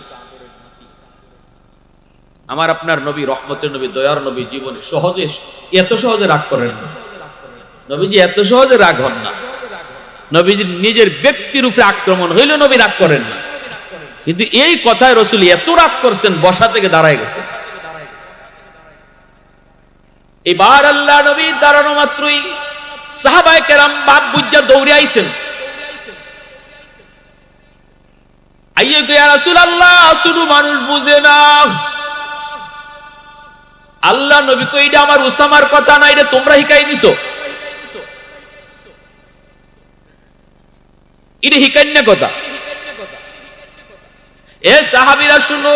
আমার আপনার নবী, রহমতের নবী, দয়ার নবী জীবনে সহজে এত সহজে রাগ করেন না। নবীজি এত সহজে রাগ হন না। নবীজির নিজের ব্যক্তির উপরে আক্রমণ হইলে নবী রাগ করেন না, কিন্তু এই কথায় রসুল এত রাগ করছেন বসা থেকে দাঁড়ায় গেছে। এবার আল্লাহ নবী দাঁড়ানো মাত্রই সাহাবায়ে কেরাম বাপ বুঝা দৌড়ে আইছেন। আইয়ে ইয়া রাসূলুল্লাহ, শুধু মানুষ বুঝে না। আল্লাহ নবী কই, এটা আমার উসামার কথা না, এটা তোমরা হিকাই দিছো। এটা হিকান্না কথা। এ সাহাবীরা শুনো,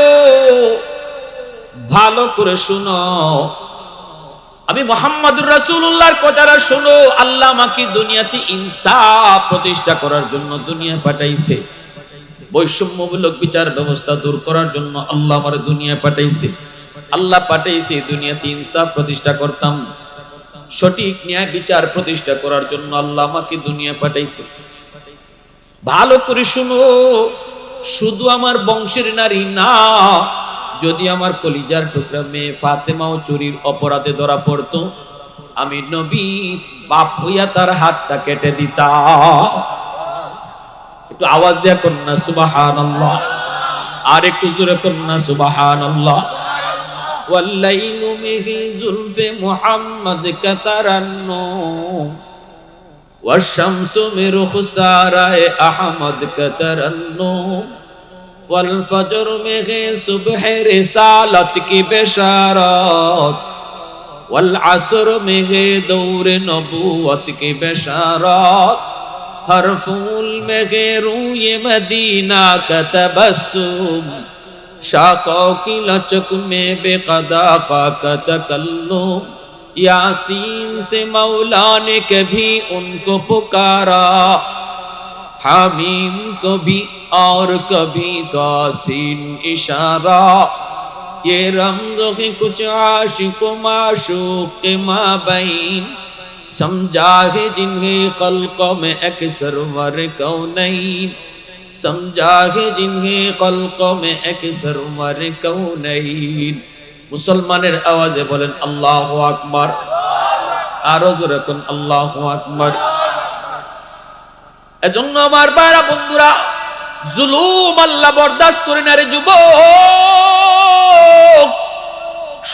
ভালো করে শুনো, আমি মুহাম্মদুর রাসূলুল্লাহর কথাটা শুনো। আল্লাহ আমাকে দুনিয়াতে ইনসাফ প্রতিষ্ঠা করার জন্য দুনিয়া পাঠাইছে। বৈষম্যমূলক বিচার ব্যবস্থা দূর করার জন্য আল্লাহ আমার দুনিয়া পাঠাইছে। আল্লাহ পাঠাইছে দুনিয়াতে ইনসাফ প্রতিষ্ঠা করতাম, সঠিক ন্যায় বিচার প্রতিষ্ঠা করার জন্য আল্লাহ আমাকে দুনিয়া পাঠাইছে। ভালো করে শুনো, শুধু আমার বংশের নারী না, যদি আমার কলিজার টুকরা মেয়ে ফাতেমাও চুরির অপরাধে ধরা পড়তো, আমি নবী বাপ হইয়া তার হাতটা কেটে দিতাম। একটু আওয়াজ দেয়া কন্যা সুবহানাল্লাহ, আর একটু জোরে কন্যা সুবহানাল্লাহ। ওয়াল্লাইলু মিহি জুলফে মুহাম্মদ কাতারান্নু والشمس من خسارة أحمد كترنو والفجر में सुबह रिसालत की बशारत والعصر में दौर नबूवत की बशारत हर फूल में रूए मदीना का तबस्सुम शाखों की लचक में बेक़दा का तकल्लुम यासीन से मौला ने कभी उनको पुकारा, हामीम को भी और कभी तासीन इशारा, ये रमज़ो की कुछ आशिक माशूक के माबैन समझा है जिन्हें खल्क़ में अक्सर वर कौनैन समझा है जिन्हें खल्क़ में अक्सर वर कौनैन मुसलमानेर आवाज़े बोलें अल्लाहु আকবার आरो जोरे कोन अल्लाहु আকবার एजন্য আমার ভাইরা বন্ধুরা जुलूम আল্লাহ বরদাস্ত করে না রে যুবক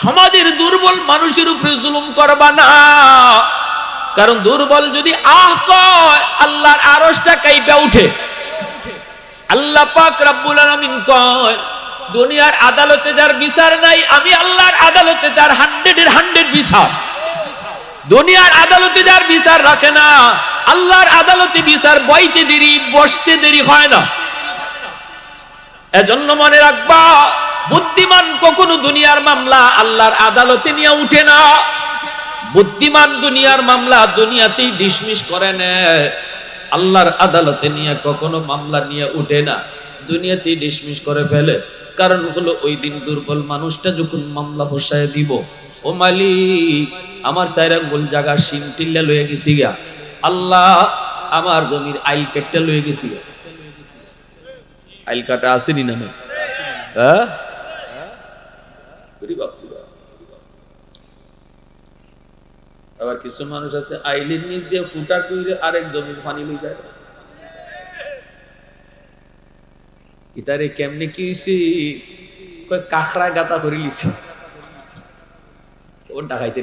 সমাজের দুর্বল মানুষের উপরে জুলুম করবা না কারণ দুর্বল যদি আহ কয় আল্লাহর আরশটা কাঁপে ওঠে আল্লাহ পাক রব্বুল আলামিন কয় দুনিয়ার আদালতে যার বিচার নাই আমি আল্লাহর আদালতে তার 100 এর 100 বিচার দুনিয়ার আদালতে যার বিচার রাখে না আল্লাহর আদালতে বিচার বইতে দেরি বসতে দেরি হয় না এজন্য মনে রাখবা বুদ্ধিমান কখনো দুনিয়ার মামলা আল্লাহর আদালতে নিয়ে উঠে না বুদ্ধিমান দুনিয়ার মামলা দুনিয়াতেই ডিসমিস করে নেয় আল্লাহর আদালতে নিয়ে কখনো মামলা নিয়ে উঠে না দুনিয়াতেই ডিসমিস করে ফেলে কারণ হলো ওই দিন দুর্বল মানুষটা যখন মামলা বসায় দিব ও মালিক আমার 4 আঙ্গুল জায়গা শিং টিল্লা লয়ে গেছি গা আল্লাহ আমার জমির আইল কেটে লয়ে গেছি আইল কাটা আসেনি না হ্যাঁ আবার কিছু মানুষ আছে আইলের নিচ দিয়ে ফুটা কইরে আরেক জমির পানি লই যায় ইতারে কেমনে কি হইছে কই কাখড়া গাতা করে লিছে ও ডাকাইতে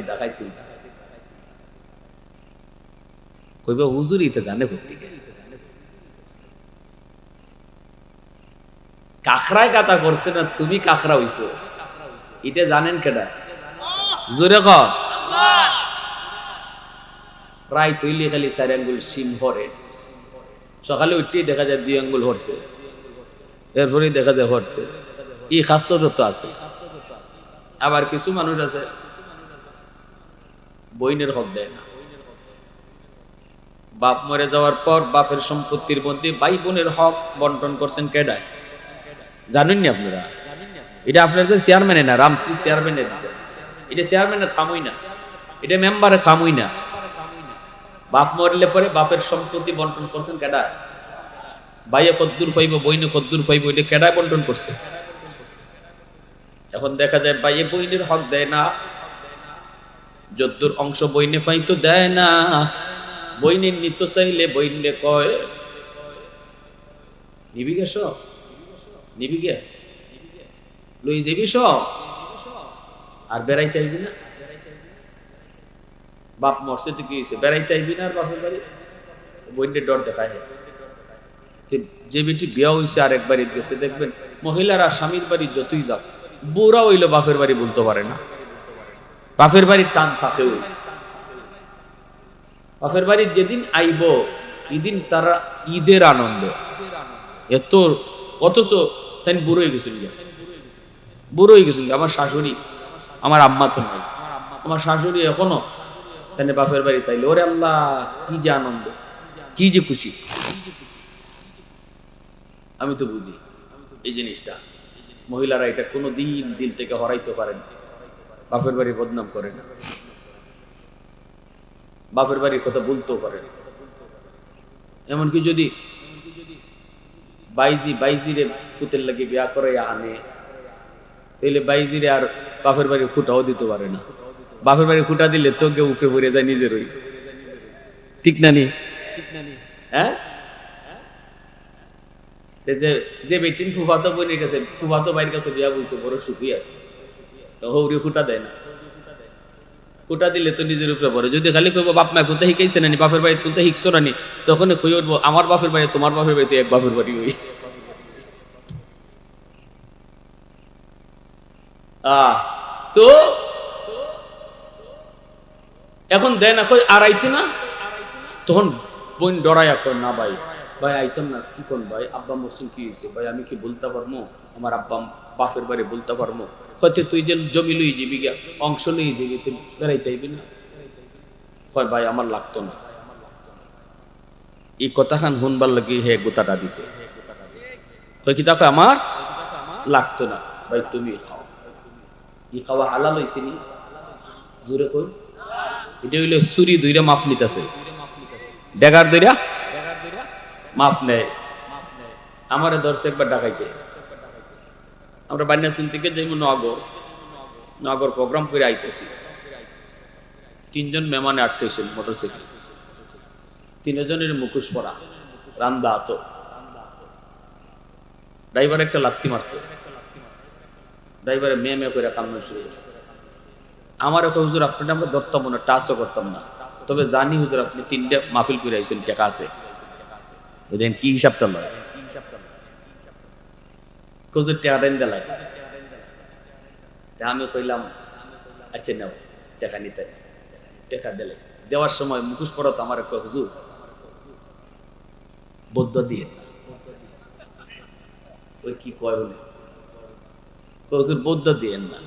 কইবা হুজুরই তো জানে প্রত্যেকে কাখড়ায় গাতা করছে না তুমি কাখড়া হইছো এটা জানেন কেডা জোরে কও আল্লাহ রাই তৈলি খালি 4 আঙ্গুল শিম হরে সকালে উঠতেই দেখা যায় 2 আঙ্গুল হরছে এরপরে দেখা যায় হরছে এই খাসলতা তো আছে আবার কিছু মানুষ আছে বইনের হক দেয় না বাপ মরে যাওয়ার পর বাপের সম্পত্তির মধ্যে ভাই বোনের হক বন্টন করছেন কেডায় জানেন না আপনারা এটা আপনাদের চেয়ারম্যানে না রামশ্রী চেয়ারম্যানে দিছে এটা চেয়ারম্যানের খামই না এটা মেম্বারের খামই না বাপ মরলে পরে বাপের সম্পত্তি বন্টন করছেন কেডায় ভাইয়ে কদ্দুর পাইব বইনে কদ্দুর পাইব এটা কেডায় বন্টন করছে এখন দেখা যায় ভাইয়ে বইনের হক দেয় না যদ্দুর অংশ বইনে পাই তো দেয় না বইনের নিত চাইলে বইনলে কয় নিবি গে সব নিবি গে লই যাবি সব আর বেড়াইতে আইবি না বাপ মরছে তো কি হয়েছে বেড়াইতে আইবি না আর বাপের বাড়ি বইনের ডর দেখায় যে বেটি বিয়া হয়েছে আর একবার গেছে দেখবেন মহিলারা স্বামীর বাড়ি যতই যাক বুড়া হইলো বাপের বাড়ি বলতে পারে না বাপের বাড়ির টান থাকে বাপের বাড়ির যেদিন আইব এদিন তারা ঈদের আনন্দ এত অথচ তাই বুড়ো হয়ে গেছিল আমার শাশুড়ি আমার আম্মা তো নাই আমার শাশুড়ি এখনো তাই বাপের বাড়ি তাইলে ওরে আল্লাহ কি যে আনন্দ কি যে খুশি আমি তো বুঝি এই জিনিসটা মহিলারা এটা কোনো দিন থেকে হরাইতে পারে না বাপের বাড়ি বদনাম করে না বাপের বাড়ির কথা বলতেও পারে না এমনকি যদি বাইজিরে পুতের লাগে বিয়া করে আনে তাহলে বাইজিরে আর বাপের বাড়ির খুঁটাও দিতে পারে না বাপের বাড়ির খুঁটা দিলে তোকে উপরে পড়ে যায় নিজেরই ঠিক না নি হ্যাঁ যে বেটিন ফুফাতো বোনের কাছে ফুফাতো ভাইয়ের কাছে বিয়া বইছে বড় সুখী আছে তো হৌরি খুঁটা দেয় না খুঁটা দিলে তো নিজের উপরে পড়ে যদি খালি কইব বাপ মা কোনটা শিখাইছে না বাপের বাড়ি কোনটা শিখছো না তখন কই উঠবো আমার বাপের বাড়ি তোমার বাপের বাড়িতে এক বাপের বাড়ি ওই তো এখন দেয় না কই আর আইতে না তখন বোন ডরাইয়া কর না ভাই আইতাম না কি কোন ভাই আব্বা মরসুম কি হয়েছে ভাই আমি কি বলতে পারবো আমার আব্বা বাপের বাড়ি বলতে পারবো হয়তো তুই যে জমি লই যাবি গিয়া অংশ লই যাবি তুই বেড়াইতে আইবি না কয় ভাই আমার লাগতো না এই কথা খান শুনবার লাগি হে গোতাটা দিছে কয় কি দেখো আমার লাগতো না ভাই তুমি খাও ই খাওয়া হালাল হইছে নি? জোরে কই। এটা হইলো ছুরি দুইটা মাপ নিতেছে, ডেগার দুইটা মাপ নেয়। আমারে ধরছে একবার ডাকাইতে, আমরা বান্যাসুল থেকে যাইব নগর প্রোগ্রাম করে আইতেছি। 3 জন মেহমানে আটকেছেন মোটরসাইকেল, 3 জনের মুখোশ পরা, রান্দা আতো। ড্রাইভার একটা লাথি মারছে, ড্রাইভারে মেয়ে করে কান্না শুরু করছে। আমার ওকে হুজুর আপনার আমরা ধরতাম না, টাচও করতাম না, তবে জানি হুজুর আপনি 3টে মাহফিল করে আইছেন, টাকা আছে, বুঝলেন কি হিসাবটা লয় হুজুর টাকা দেন দেলাই। আমি কইলাম আচ্ছা নাও টাকা নিতে, টাকা দিলাইছে। দেওয়ার সময় মুখোশ পরা তো আমার কয় হুজুর বদ্ধ দিয়ে ওই কি কয় উনি হুজুর বদ্ধ দিয়েন না।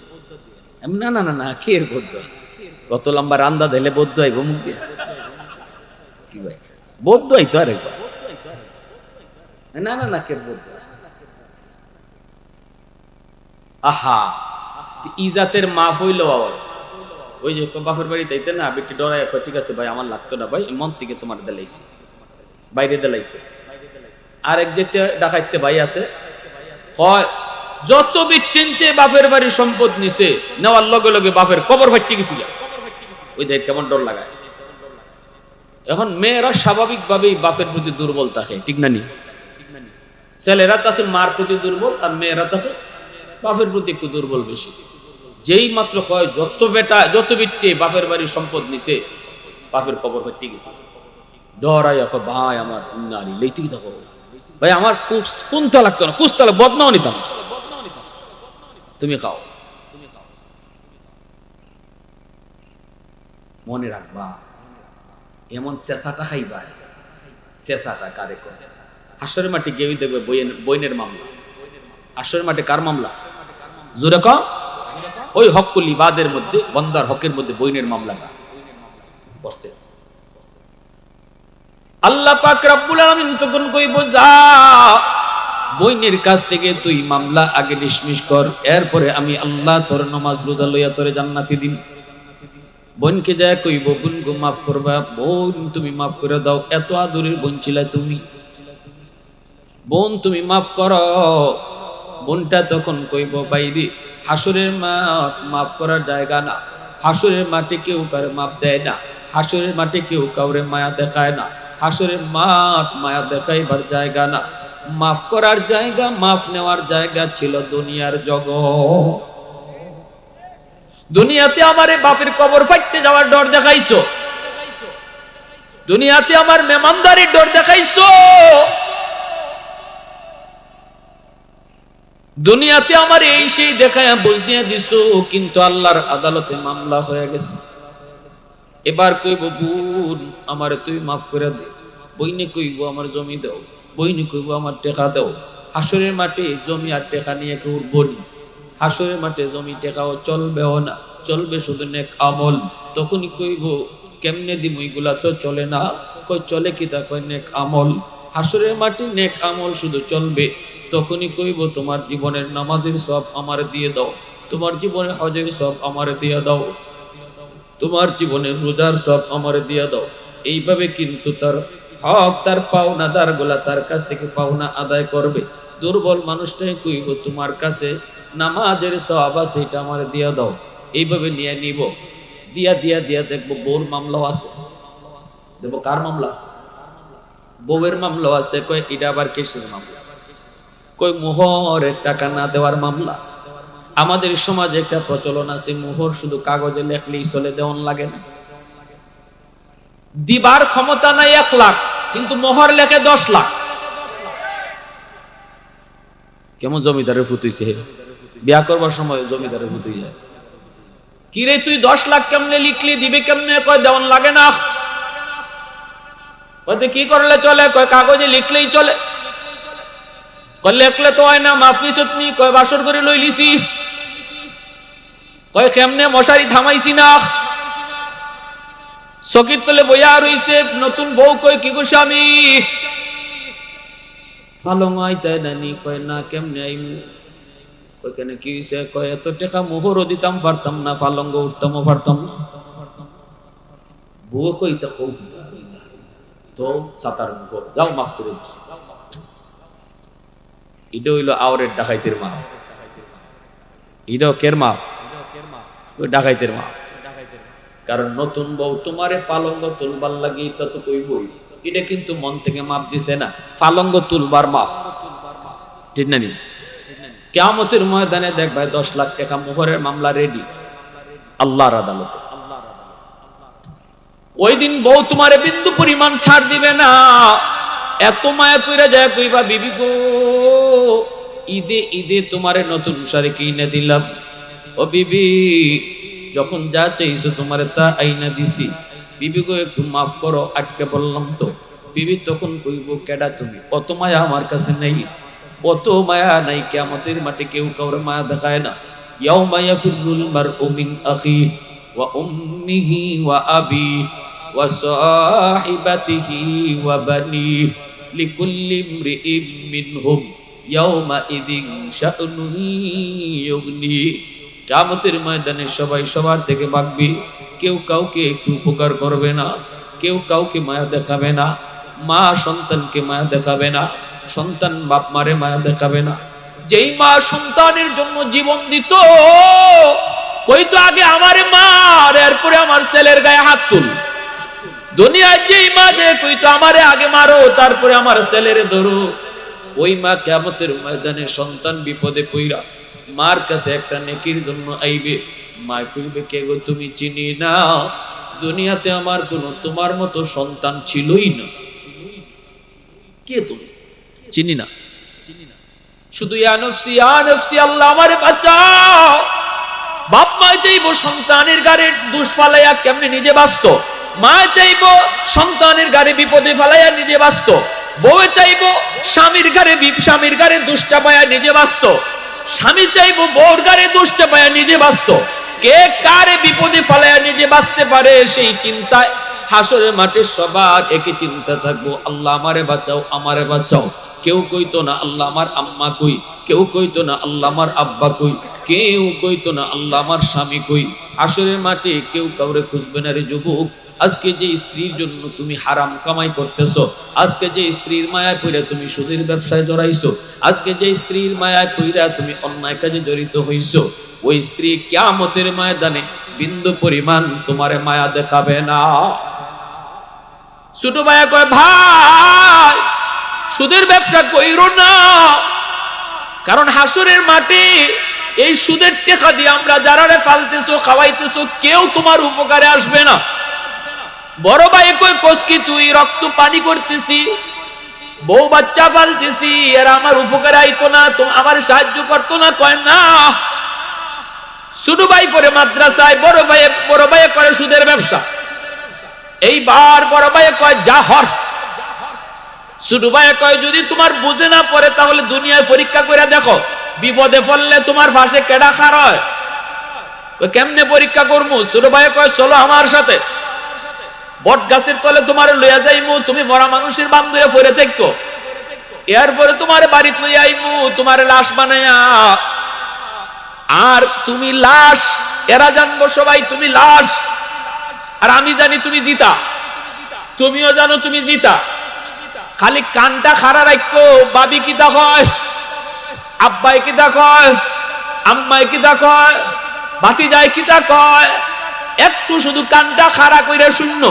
আমি না না না না কে এর বদ্ধ, কত লম্বা রান্দা দিলে বদ্ধ আইব মুখ দিয়ে? কি ভাই বদ্ধ আইতো আরেকবার, না না না কে বদ্ধ? আহা ইজাতের মাফ হইল বাবা। ওই যে বাপের বাড়ি তাইতে না বেটি ডরাই, ঠিক আছে ভাই আমার লাগতো না ভাই, মন থেকে তোমার দেলাইছি, বাইরে দেলাইছে। আরেক যেতে ডাকাইতে ভাই আছে, হয় যত বিটিনতে বাপের বাড়ির সম্পদ নিছে, নেওয়ার লগে লগে বাপের কবর ফাইটে গেছিল। ওই দেখ কেমন ডর লাগায়। এখন মেয়েরা স্বাভাবিকভাবেই বাপের প্রতি দুর্বল থাকে, ঠিক না নি? ছেলেরা থাকে মার প্রতি দুর্বল, আর মেয়েরা থাকে বাপের প্রতি একটু দুর্বল বেশি। যেই মাত্র কয় যত বিট্টে বাপের বাড়ির সম্পদ নিছে, বাপের কবর ফাইটে গেছে। ডরাই এখন ভাই আমার নারী লেইতে থাকো ভাই, আমার কুন্তা লাগতো না, কুস্তালে বদনাও নিতাম, তুমি খাও। মনে রাখবা এমন চেঁচাটা খাইবা, চেঁচাটা কারে কর। হাসরের মাঠে গিয়ে দেখবে বইনের মামলা। হাসরের মাঠে কার মামলা? জোরে কও। ওই হকুল ইবাদের মধ্যে, বন্দার হকের মধ্যে বইনের মামলাটা করছে। আল্লাহ পাক রব্বুল আলামিন তখন কইব যা বইনের কাছ থেকে তুই মামলা আগে ডিসমিস কর, এরপরে আমি আল্লাহ তোর নামাজ রোজা লইয়া তোরে জান্নাতি দিন। বোনকে যায় কইব বোন গো মাফ করবা, বোন তুমি মাফ করে দাও, এত আদরের বোন ছিলা তুমি, বোন তুমি মাফ করো। বোনটা তখন কইব বাইরে হাসরের মাঠ মাফ করার জায়গা না, হাসরের মাঠে কেউ কারো মাফ দেয় না, হাসরের মাঠে কেউ কাউরে মায়া দেখায় না, হাসরের মাঠ মায়া দেখাইবার জায়গা না, মাফ করার জায়গা, মাফ নেওয়ার জায়গা ছিল দুনিয়ার জগৎ। দুনিয়াতে আমারে বাপের কবর ফাইটতে যাওয়ার ডর দেখাইছো, দুনিয়াতে আমার মেহমানদারির ডর দেখাইছো, দুনিয়াতে আমার এই সেই দেখায় বুঝিয়ে দিছো, কিন্তু আল্লাহর আদালতে মামলা হয়ে গেছে। এবার কইব বোন আমারে তুই মাফ করে দে, বইনে কইব আমার জমি দাও, বইনে কইব আমার টাকা দাও। হাসরের মাঠে জমি আর টাকা নিয়ে কেউ উঠবনি, হাসরের মাঠে জমি টাকাও চলবেও না, চলবে শুধু নেক আমল। তখনই কইব কেমনে দিম, ওইগুলা তো চলে না। কই চলে কি তা? কই নেক আমল। হাসরের মাঠে নেক আমল শুধু চলবে। তখনই কইব তোমার জীবনের নামাজের সব আমার দিয়ে দাও, তোমার জীবনের হজের সব আমার দিয়ে দাও, তোমার জীবনের রোজার সব আমার দিয়ে দাও। এইভাবে কিন্তু তার হক, তার পাওনাদার গুলা তার কাছ থেকে পাওনা আদায় করবে। দুর্বল মানুষটাই কইব তোমার কাছে নামাজের সব আছে, এটা আমার দিয়ে দাও। এইভাবে নিয়ে নিব, দিয়া দিয়া দিয়া দেখবো বউর মামলাও আছে। দেখবো কার মামলা আছে? বউয়ের মামলাও আছে। কয় এটা আবার কেসের মামলা? কই মোহরের টাকা না দেওয়ার মামলা। আমাদের সমাজে একটা প্রচলন আছে, মোহর শুধু কাগজে লেখলেই চলে, দেওয়ান লাগে না। দিবার ক্ষমতা নাই 1 লাখ, কিন্তু মোহর লেখে 10 লাখ। কেমন জমিদারের ফুতুইছে, বিয়া করবার সময় জমিদারের ফুতুই যায়। কি রে তুই 10 লাখ কেমনে লিখলি, দিবে কেমনে? কয় দেওয়ান লাগে না। কয় কি করলে চলে? কয় কাগজে লিখলেই চলে। কয় লেখলে তো হয় না, মাফ নিছ তুমি? কয় বাসর করে লই লিছি। কয় কেমনে? মশারি থামাইছি না। চকির তলে বইয়া রইছে নতুন বউ। কয় কি গো স্বামী, ভালো মাইতাই নানি? কয় না, কেমনে আইমু? ওইখানে কি হয়েছে? কয় এত টাকা মোহরও দিতাম পারতাম না, পালঙ্গ উঠতামও পারতাম না। বউ কইতা কৌ তো সাতার মুখ যাও, মাফ করে দিছি। এটা হইল আওরের ডাকাইতের মা, এটাও কের মা? ওই ডাকাইতের মা। কারণ নতুন বউ তোমারে পালঙ্গ তুলবার লাগি তা তো কইবই, এটা কিন্তু মন থেকে মাপ দিছে না, পালঙ্গ তুলবার মাপ, ঠিক না? কিয়ামতের ময়দানে দেখবে 10 লাখ টাকা মোহরের মামলা রেডি আল্লাহর আদালতে। ওই দিন বউ তোমারে বিন্দু পরিমাণ ছাড় দিবে না। এত মায়া কইরা যায় কইবা, বিবি গো ঈদে ঈদে তোমারে নতুন শাড়ি কিনে দিলাম, ও বিবি যখন যা চাইছো তোমারে তা আইনা দিছি, বিবি গো একটু মাফ করো, আটকে বললাম তো। বিবি তখন কইব, কেডা তুমি? অত মায়া আমার কাছে নেই, অত মায়া নাই। কিয়ামতের মাঠে কেউ কাউরে মায়া দেখায় না। ইয়াউমা ইয়াফিরুল মারউ মিন আখিহি ওয়া উম্মিহি ওয়া আবিহি ওয়া সাহিবাতিহি ওয়া বানিহি লিকুল্লি ইমরিইম মিনহুম ইয়াউমা ইদিন শা'নুন ইউগনি। কিয়ামতের ময়দানে সবাই সবার থেকে ভাগবে, কেউ কাউকে একটু উপকার করবে না, কেউ কাউকে মায়া দেখাবে না। মা সন্তানকে মায়া দেখাবে না, সন্তান বাপ মারে মায়া দেখাবে না। যেই মা সন্তানের জন্য জীবন দিত, কইতো আগে আমারে মার, এরপরে আমার ছেলের গায়ে হাত তুল। দুনিয়ার যেই মা যে কইতো আমারে আগে মারো, তারপরে আমার ছেলেরে ধরো, ওই মা কিয়ামতের ময়দানে সন্তান বিপদে পইরা মার কাছে একটা নেকির জন্য আইবে। মা কইবে, কে গো তুমি? চিনি না, দুনিয়াতে আমার কোনো তোমার মতো সন্তান ছিলই না। কে তুমি? চিনি না। শুধু ইয়া নফসি আল্লাহ আমারে বাঁচাও। বাপ মা চাইবো সন্তানের গাড়ে দুষ ফালাইয়া কেমনে নিজে বাঁচত, মা চাইবো সন্তানের গাড়ে বিপদে ফালাইয়া নিজে বাঁচত, বউ চাইবো স্বামীর গাড়ে দুষ চাপায়া নিজে বাঁচত, স্বামী চাইবো বউর গাড়ে দুষ চাপায়া নিজে বাঁচত। কে কারে বিপদে ফালাইয়া নিজে বাঁচতে পারে, সেই চিন্তায় হাসরের মাঠে সবার একই চিন্তা থাকবো, আল্লাহ আমারে বাঁচাও, আমারে বাঁচাও। কেউ কইতো না আল্লাহ আমার আম্মা কই, কেউ কইতো না আল্লাহ আমার আব্বা কই, কেউ কইতো না আল্লাহ আমার স্বামী কই। হাসরের মাঠে কেউ কাউরে খুঁজবে না রে যুবক। আজকে যে স্ত্রীর জন্য তুমি হারাম কামাই করতেছো, আজকে যে স্ত্রীর মায়ায় পইরা তুমি সুদের ব্যবসায় জড়াইছো, আজকে যে স্ত্রীর মায়ায় পইরা তুমি অন্যায় কাজে জড়িত হইছো, ওই স্ত্রী কিয়ামতের ময়দানে বিন্দু পরিমাণ তোমারে মায়া দেখাবে না। ছোট ভাইয়া কয়, ভাই সুদের ব্যবসা কইরো না, কারণ হাসরের মাঠে এই সুদের টাকা দিয়ে আমরা যারারে ফালতেছো খাওয়াইতেছো, কেউ তোমার উপকারে আসবে না। বড় ভাই কই, কসকি তুই রক্ত পানি করতেছি, বউ বাচ্চা ফালতেছি, এরা আমার উপকারে আইতো না, আমার সাহায্য করতো না? কয় না। ছোট ভাই পরে মাদ্রাসায়, বড় ভাই করে সুদের ব্যবসা। এইবার বড় ভাই কয়, যা হর। ছোট ভাই কয়, যদি তোমার বুঝে না পড়ে তাহলে দুনিয়ায় পরীক্ষা করে দেখো, বিপদে পড়লে তোমার পাশে কেডা খার হয়? কেমনে পরীক্ষা করবো? ছোট ভাই কয়, চলো আমার সাথে, বট গাছের তলে তোমার লইয়া যাইমু, তুমি মরা মানুষের বাম ধরে ফিরে দেখো, এরপরে তোমার বাড়িতে লইয়া আইমু, তোমার লাশ বানাইয়া, আর তুমি লাশ, এরা জানবো সবাই তুমি লাশ, আর আমি জানি তুমি জিতা, তুমিও জানো তুমি জিতা। খালি কানটা খাড়া রাখো, বাবি কি দেখয়, আব্বাই কি দেখয়, আম্মাই কি দেখয়, ভাতিজাই কি দেখয়, একটু শুধু কানটা খাড়া কইরা শূন্য,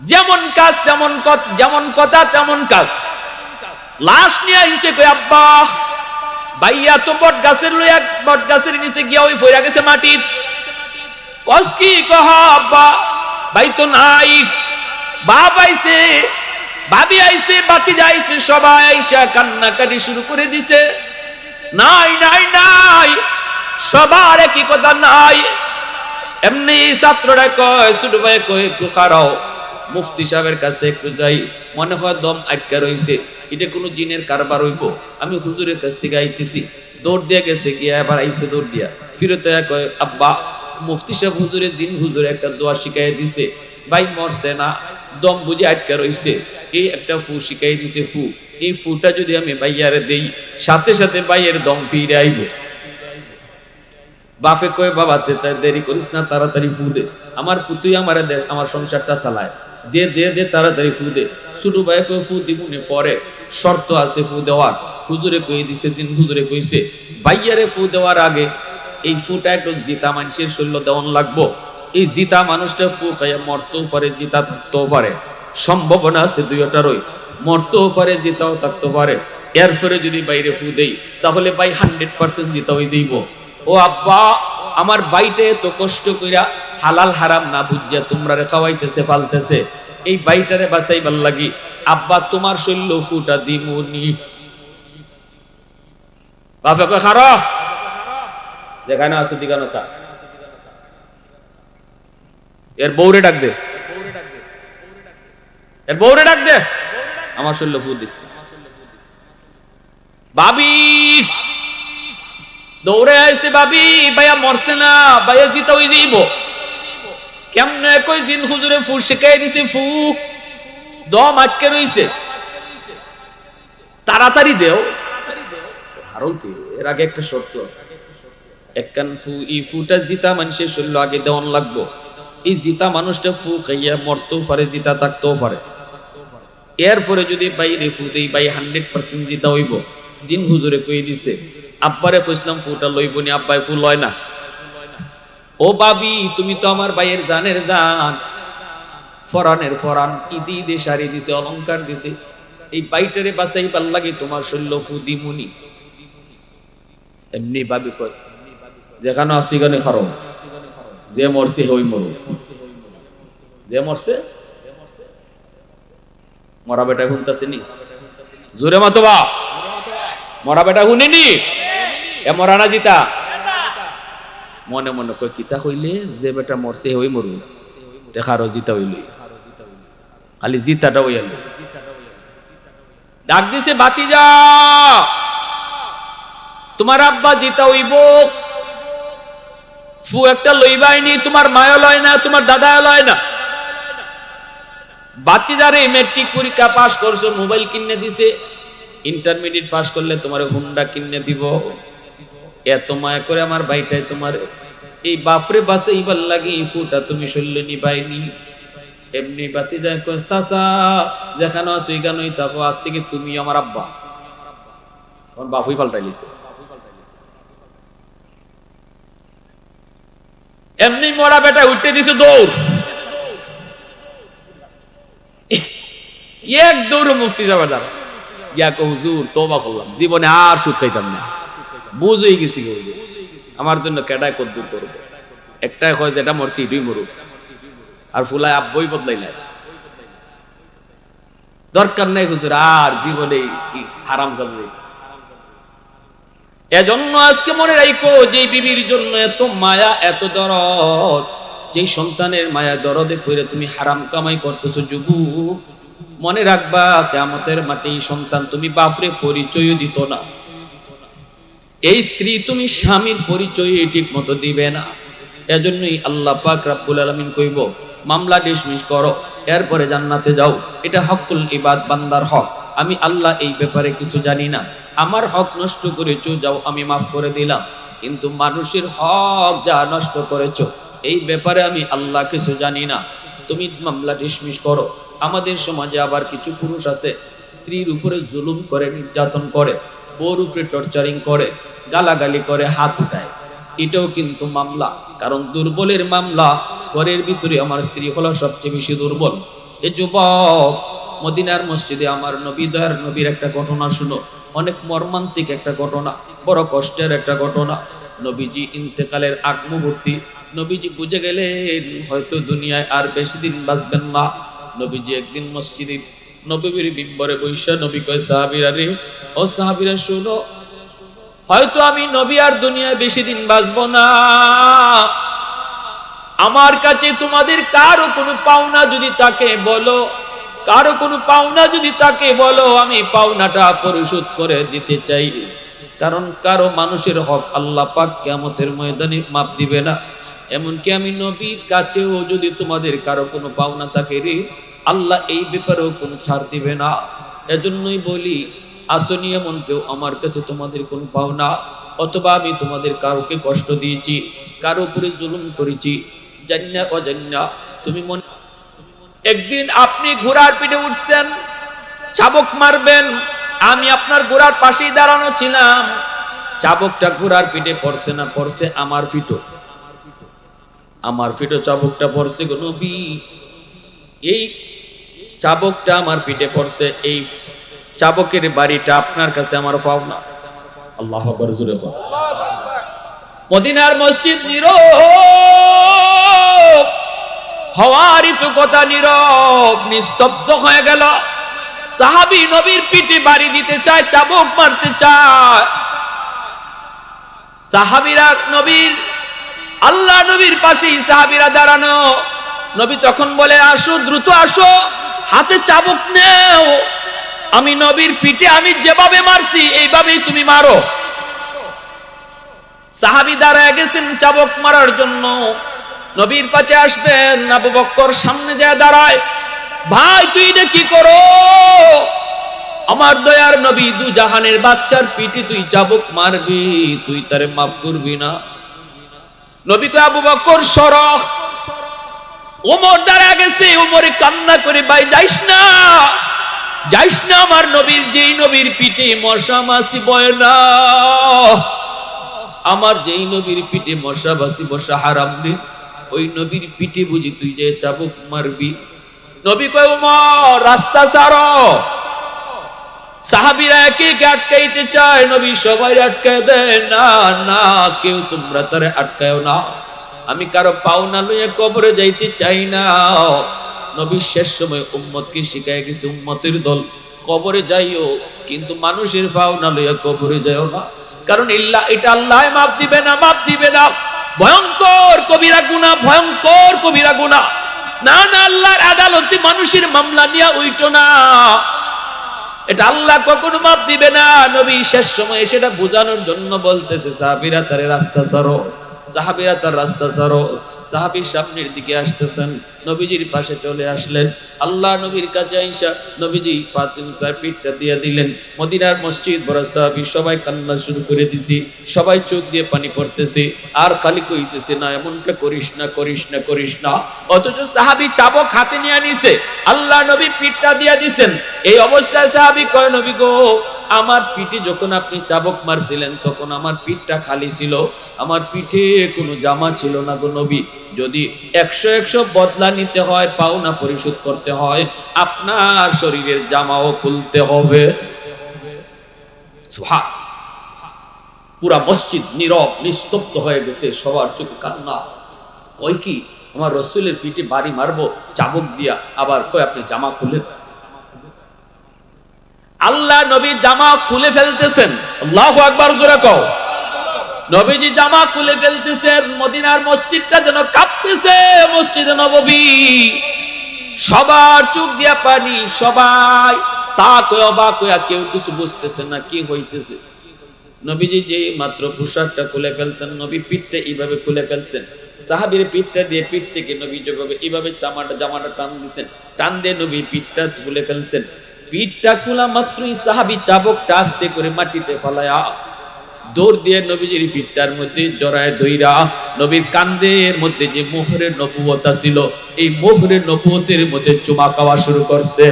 যেমন কাজ তেমন যেমন কথা তেমন কাজ। লাশ নিয়ে আসছে, কই আব্বা ভাইয়া তো বট গাছের লইয়া, বট গাছের নিচে গিয়া ওই ফইরা গেছে মাটি। কস কি? কহ আব্বা ভাই তো নাই, বাপ আইছে, ভাবি আইছে, ভাতিজা আইছে, সবাই আইসা কান্নাকাটি শুরু করে দিছে। নাই নাই নাই, সবার একই কথা নাই। এমনি ছাত্ররা কয়, ছোট ভাই কয়, একটু খারাও, মুফতি সাহেবের কাছে একটু যাই, মনে হয় দম আটকা রইছে, এটা কোনো জিনের কারবার হইব। আমি হুজুরের কাছ থেকে আইতেছি, দৌড় দিয়া গেছে, গিয়া আবার আইছে দৌড় দিয়া, ফিরতে কয়, আব্বা মুফতি সাহেব হুজুরের জিন হুজুরে একটা দোয়া শিখাই দিছে, ভাই মরছে না, দম বুঝে আটকা রইছে, এই একটা ফু শিখাই দিছে, ফু এই ফুটা যদি আমি বাইয়ারে দেই, সাথে সাথে বাইয়ের দম ফিরে আইব। বাপে কয়ে বাবা দেরি করিস না, তাড়াতাড়ি ফু দে, আমার ফুতুই আমার আমার সংসারটা চালায়, দে দে দে তাড়াতাড়ি ফু দে। ছোট ভাই কয়ে ফু দিবুনি পরে, শর্ত আছে ফু দেওয়ার। হুজুরে কয়ে দিছে, জিন হুজুরে কইছে বাইয়ারে ফু দেওয়ার আগে এই ফুটা একটু জিতা মানুষের শরীর দেওয়ান লাগবো। এই জিতা মানুষটা ফু খাইয়া মরতেও পারে, জিতা থাকতেও পারে, সম্ভাবনা আছে দুইটারই, মরতেও পারে জিতাও থাকতে পারে। এরপরে যদি বাইরে ফু দেই তাহলে বাই 100% জিতা হয়ে যাইব। ও আব্বা, আমার বাইটে তো কষ্ট কইরা হালাল হারাম না বুঝিয়া তোমরা রে খাওয়াইতেছে পালতেছে, এই বাইটারে বাঁচাইবার লাগি আব্বা তোমার শৈল্য ফুটা দিমুনি। বাপে কয় খারো, যেখানে আসো দিগানো তা, এর বউরে ডাক দে, এর বউরে ডাক দে, আমার শৈল্য ফু দিস। ভাবি দৌড়ে আইছে, ভাবি ভাইয়া মরছে না, ভাইয়া জিতা হয়ে যাইব। কেমনে কই জিন হুজুরে ফু শিখাই দিছে, ফু দম আটকে রইছে, তাড়াতাড়ি দেও। কারণ কি এর আগে একটা শর্ত আছে, একখান ফু, এই ফুটা জিতা মানুষের শরীর আগে দেওয়ান লাগবো। এই জিতা মানুষটা ফু খাইয়া মরতেও পারে, জিতা থাকতেও পারে। এরপরে যদি বাইরে ফু দেই বাই 100% জিতা হইব। জিন হুজুরে কই দিছে, আব্বারে কইছিলাম ফুটা লইবনি, আব্বাই ফু লয় না। ও বাবি তুমি তো আমার ভাইয়ের জানের জান, ফরানের ফরান, ঈদে ঈদে শাড়ি দিছে, অলংকার দিছে, এই বাইটারে বাঁচাইবার লাগি তোমার শৈল্য ফু দিমুনি। এমনি ভাবি কয় যেখানে আসি গানে খারো, যে মরছে হই মরু, যে মরছে মরা বেটা শুনতাছে নি, জোরে মাতবা মরা বেটা শুনিনি, এ মরা না জিতা। মনে মনে কয় কিতা হইলে যে বেটা মরছে হই মরু, দেখারো জিতা হইলে, খালি জিতাটা হইল। ডাক দিছে বাতিজা, তোমার আব্বা জিতা হইব, ফু একটা লইবাইনি, তোমার মায়া লয় না, তোমার দাদা লয় না। বাতিজারে মেট্রিক পরীক্ষা পাস করছো, মোবাইল কিনে দিছে, ইন্টারমিডিয়েট পাস করলে তোমার হুন্ডা কিনে দিব। এত মায়া করে আমার ভাইটাই তোমার এই বাপরে বাসে ইবার লাগে, এই ফুটা তুমি শৈল্য নিবাইনি। এমনি বাতিজা কয় চাচা যেখানে আসো এখানেই থাকো, আজ থেকে তুমি আমার আব্বা। আমার বাপুই পাল্টাই লিছে। এমনি মরা বেটা উঠতে দিছে দৌড়, এক দৌড় মুফতি যাবে দাঁড়া গিয়া কো হুজুর তওবা করলাম, জীবনে আর সুদ খাইতাম না, বুঝ হয়ে গেছি আমার জন্য কেডায় কদ্দুর করবো। একটাই হয় যেটা মরছি এটাই মরুক, আর ফুলায় আব্বই বদলাই নাই, দরকার নাই হুজুর আর জীবনে হারাম কাজ। এজন্য আজকে মনে রাখো যে বিবির জন্য এত মায়া এত দরদ, যে সন্তানের মায়া দরদে কইরে তুমি হারাম কামাই করতেছো যুবক, মনে রাখবা কিয়ামতের মাঠে এই সন্তান তুমি বাপরে পরিচয় দিত না, এই স্ত্রী তুমি স্বামীর পরিচয় ঠিক মতো দিবে না। এজন্যই আল্লাহ পাক রব্বুল আলামিন কইব মামলা ডিসমিস করো, এরপরে জান্নাতে যাও, এটা হকুল ইবাদ, বান্দার হক। আমি আল্লাহ এই ব্যাপারে কিছু জানি না, আমার হক নষ্ট করেছো যাও আমি মাফ করে দিলাম, কিন্তু মানুষের হক যা নষ্ট করেছো এই ব্যাপারে আমি আল্লাহ কিছু জানি না, তুমি মামলা ডিসমিস করো। আমাদের সমাজে আবার কিছু পুরুষ আছে স্ত্রীর উপরে জুলুম করে, নির্যাতন করে, বউর উপরে টর্চারিং করে, গালাগালি করে, হাত উঠায়, এটাও কিন্তু মামলা। কারণ দুর্বলের মামলা, ঘরের ভিতরে আমার স্ত্রী হলো সবচেয়ে বেশি দুর্বল। এ যুবক, মদিনার মসজিদে আমার নবী দয়ার নবীর একটা ঘটনা শুনো, অনেক মর্মান্তিক একটা ঘটনা, বড় কষ্টের একটা ঘটনা। নবীজি ইন্তেকালের আগ মুহূর্তে নবীজি বুঝে গেলেন হয়তো দুনিয়ায় আর বেশি দিন বাঁচবেন না। নবীজি একদিন মসজিদে নবীর মিম্বরে বৈশা নবী কয় সাহাবীরা রে, ও সাহাবীরা শুনো, হয়তো আমি নবী আর দুনিয়ায় বেশি দিন বাঁচবো না, আমার কাছে তোমাদের কারো কোনো পাওনা যদি তাকে বলো, কারো কোনো পাওনা যদি তাকে বলো, আমি পাওনাটা পরিশোধ করে দিতে চাই। কারণ কারো মানুষের হক আল্লাহ পাক কিয়ামতের ময়দানে মাপ দিবে না। এমনকি আমি নবীর কাছেও যদি তোমাদের কারো কোনো পাওনা থাকে রে, আল্লাহ এই ব্যাপারেও কোনো ছাড় দিবে না। এজন্যই বলি, আসনি এমন কেউ আমার কাছে তোমাদের কোনো পাওনা, অথবা আমি তোমাদের কাউকে কষ্ট দিয়েছি, কারো উপরে জুলুম করেছি, জান্না অজান্না তুমি মনে। একদিন আপনি ঘোড়ার পিঠে উঠছেন, চাবুক মারবেন, আমি আপনার ঘোড়ার পাশেই দাঁড়ানো ছিলাম, চাবুকটা ঘোড়ার পিঠে পড়ছে না পড়ছে আমার পিঠো, আমার পিঠো চাবুকটা পড়ছে গো নবী, এই চাবুকটা আমার পিঠে পড়ছে, এই চাবুকের বাড়িটা আপনার কাছে আমার পাওনা। আল্লাহু আকবার, জোরে বল। মদিনার মসজিদ নীরব, হওয়ারই তো কথা নীরব, নিস্তব্ধ হয়ে গেল। সাহাবী নবীর পিঠে বাড়ি দিতে চায়, চাবুক মারতে চায়। সাহাবীরা নবীর, আল্লাহ নবীর পাশেই সাহাবীরা দাঁড়ানো। নবী তখন বলে, আসো, দ্রুত আসো, হাতে চাবুক নেও, আমি নবীর পিঠে আমি যেভাবে মারছি এইভাবেই তুমি মারো। সাহাবী দাঁড়ায় গেছেন চাবুক মারার জন্য, নবীর পাশে আসবেন, আবু বকর সামনে যায় দাঁড়ায়, ভাই তুই এটা কি করো? আমার দয়ার নবী দু জাহানের বাদশার পিঠে তুই চাবুক মারবি, তুই তারে মাফ করবি না? নবী কয়, আবু বকর সরহ। ওমর দাঁড়ায় গেছে, ওমরে কান্না করে, ভাই যাইস না, যাইস না, আমার নবীর, যেই নবীর পিঠে মশা মাছি বয় না, আমার যেই নবীর পিঠে মশা মাছি বসা হারাম রে, ওই নবীর পিঠে বুঝি তুই যে চাবুক মারবি? নবী কয়, ওমর রাস্তা ছাড়ো। সাহাবীরা একে একে আটকাইতে চায়, নবী সবাই আটকায় দেয়, না না, কেউ তোমরা তারে আটকায়ও না, আমি কারো পাওনা লইয়া কবরে যাইতে চাই না। নবী শেষ সময় উম্মতকে শিখায় গেছে, উম্মতের দল কবরে যাইও, কিন্তু মানুষের পাওনা লইয়া কবরে যাইও না, কারণ এটা আল্লাহ মাফ দিবে না, মাফ দিবে না, ভয়ঙ্কর কবিরা গুনাহ, ভয়ঙ্কর কবিরা গুনাহ। না না, আল্লাহর আদালতে মানুষের মামলা নিয়ে উইটো না, এটা আল্লাহ কখনো মাফ দিবে না। নবী শেষ সময়ে সেটা বোঝানোর জন্য বলতেছে, সাহাবীরা তার রাস্তা ছাড়ো, সাহাবীরা তার রাস্তা ছাড়ো। সাহাবী সামনের দিকে আসতেছেন, নবীজির পাশে চলে আসলেন, আল্লাহ নবীর কাছে আইসা নবীজি তার পিঠটা দিয়ে দিলেন। মদিনার মসজিদ বড় সাহাবী সবাই কান্না শুরু করে দিছি, সবাই চোখ দিয়ে পানি পড়তেছে, আর খালি কইতেছে, না এমনটা করিস না, করিস না, করিস না। অথচ সাহাবী চাবুক হাতে নিয়ে নিছে, আল্লাহ নবী পিঠটা দিয়ে দিছেন। এই অবস্থায় সাহাবী কয়, নবী গো, আমার পিঠে যখন আপনি চাবুক মারছিলেন তখন আমার পিঠটা খালি ছিল, আমার পিঠে কোনো জামা ছিল না গো নবী, যদি 100 বদলা নিতে হয়, পাওনা পরিশোধ করতে হয়, আপনার শরীরের জামাও খুলতে হবে। সুবহান। পুরা মসজিদ নীরব, নিস্তব্ধ হয়ে গেছে, সবার চোখে কান্না। কয় কি, আমার রাসূলের পিঠে বাড়ি মারবো চাবুক দিয়া, আবার কয় আপনি জামা খুলে। আল্লাহ নবী জামা খুলে ফেলতেছেন, আল্লাহু আকবার জোরে কও। নবীজি জামা খুলে ফেলতেছেন, মদিনার মসজিদটা যেন কাঁপতেছে, মসজিদে নববী, সবার চোখ দিয়া পানি, সবাই তাক অবাক হইয়া, কেউ কিছু বুঝতেছে না কি হইতেছে। নবীজি যে মাত্র পোশাকটা খুলে ফেলছেন, নবী পিঠটা এইভাবে খুলে ফেলছেন, সাহাবীর পিঠটা দিয়ে, পিঠ থেকে নবী যেভাবে এইভাবে জামাটা টান দিছেন, টান দিয়ে নবী পিঠটা খুলে ফেলছেন। পিঠটা খোলা মাত্রই সাহাবী চাবুকটা আস্তে করে মাটিতে ফেলায়া দৌড় দিয়ে নবীজির পিঠটার মধ্যে জড়ায় ধইরা, নবীর কান্দের মধ্যে যে মোহরের নবুয়ত ছিল, এই মোহরের নবুয়তের মধ্যে চুমা খাওয়া শুরু করছে।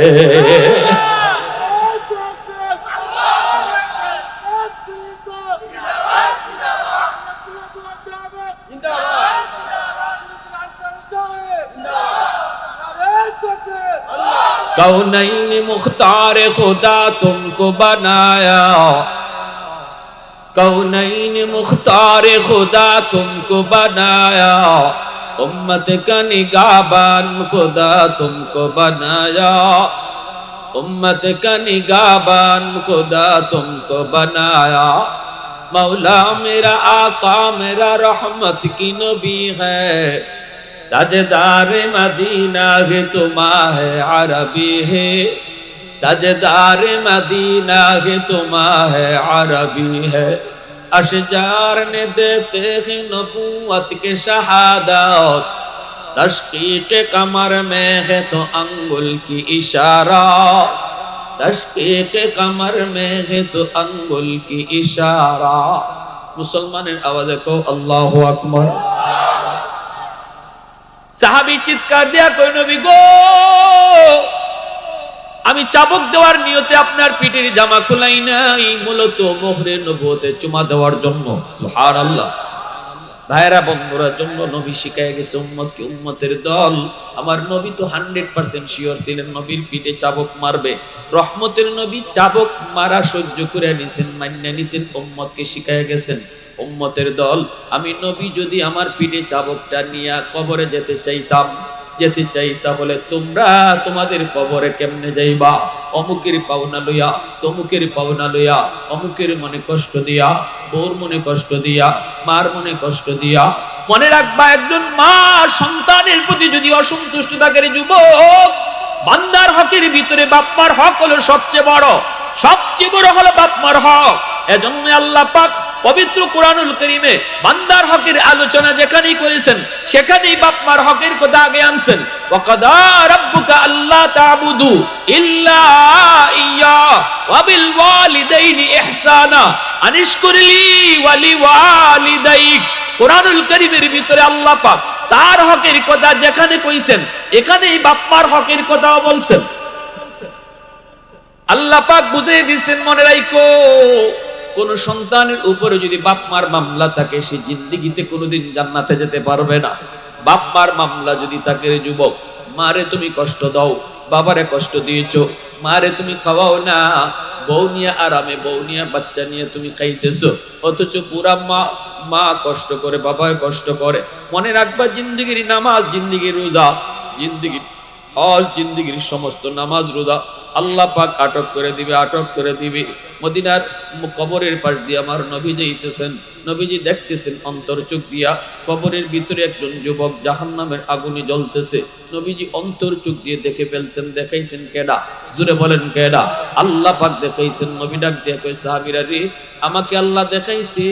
कौनैन मुख्तार खुदा तुमको बनाया, कौनैन मुख्तार खुदा तुमको बनाया, उम्मत का निगाहबान खुदा तुमको बनाया, उम्मत का निगाहबान खुदा तुमको बनाया। मौला मेरा आका मेरा रहमत की नबी है, ताजदार मदीना है तुम्हारा है अरबी है, ताजदार मदीना है तुम्हारा है अरबी है। अशजार ने देते हैं नबूवत के शहादत, तशकीक कमर में है तो अंगुल की इशारा, तशकीक़ कमर में है तो अंगुल की इशारा। मुसलमाনের আওয়াজে কও আল্লাহু আকবার। সাহাবী চিৎকার দিয়া কই নবী গো, আমি চাবুক দেওয়ার নিয়তে আপনার পিঠের জামা খুলাই নাই, মূলত মোহরে নবুয়তে চুমা দেওয়ার জন্য। সুবহানাল্লাহ। ভাইরা বন্ধুরা, জন্য নবী শিখায় গেছে উম্মতকে, উম্মতের দল। আমার নবী তো 100% শিওর ছিলেন নবীর পিঠে চাবুক মারবে। রহমতের নবী চাবুক মারা সহ্য করে নিছেন, মান্য নিছেন, উম্মতকে শিখায় গেছেন উম্মতের দল, আমি নবী যদি আমার পিঠে চাবুকটা নিয়ে কবরে যেতে চাই, তাহলে তোমরা তোমাদের কবরে কেমনে যাইবা? অমুকের পাওনা লইয়া, তমুকের পাওনা লইয়া, অমুকের মনে কষ্ট দিয়া, বউর মনে কষ্ট দিয়া, মার মনে কষ্ট দিয়া। মনে রাখবা, একজন মা সন্তানের প্রতি যদি অসন্তুষ্ট থাকে যুবক, বান্দার হকের ভিতরে বাপমার হক হলো সবচেয়ে বড় হলো বাপমার হক। এজন্য আল্লাহ পাক পবিত্র কুরআনুল কারীমে বান্দার হকের আলোচনা যেখানেই করেছেন, সেখানেই বাপমার হকের কথা আগে আনছেন। ওয়াকাদা রাব্বুকা আল্লা তা'বুদু ইল্লা ইয়্যা ওয়া বিল ওয়ালিদাইনি ইহসানা আনিশকুরলি ওয়া লিওয়ালিদাইক। কুরআনুল কারীমের ভিতরে আল্লাহ পাক তার হকের কথা যেখানে কইছেন, এখানেই বাপমার হকের কথাও বলছেন। আল্লাহ পাক বুঝিয়ে দিয়েছেন, মনে রাখো, কোন সন্তানের উপরে যদি বাপমার মামলা থাকে, সে জিন্দেগিতে কোনোদিন জান্নাতে যেতে পারবে না। বাপমার মামলা যদি থাকে রে যুবক, মারে তুমি কষ্ট দাও, বাবারে কষ্ট দিয়েছো, মারে তুমি খাওয়াও না, বউ নিয়ে আরামে, বউ নিয়ে বাচ্চা নিয়ে তুমি খাইতেছো, অথচ পুরা মা কষ্ট করে, বাবায় কষ্ট করে। মনে রাখবা, জিন্দেগির নামাজ, জিন্দেগির রোজা, জিন্দেগির হজ, জিন্দেগির সমস্ত নামাজ রোজা আল্লাহ পাক আটক করে দিবে। মদিনার কবরের পাশ দিয়ে আমার নবী যাইতেছেন, নবীজি দেখতেছেন অন্তর চোখ দিয়া কবরের ভিতরে একজন যুবক জাহান্নামের আগুনে জ্বলতেছে। নবীজি অন্তর চোখ দিয়ে দেখে ফেলছেন। দেখাইছেন কেডা? জোরে বলেন কেডা? আল্লাহ পাক দেখাইছেন। নবী ডাক দিয়ে কয়, সাহাবীরা রে, আমাকে আল্লাহ দেখাইছে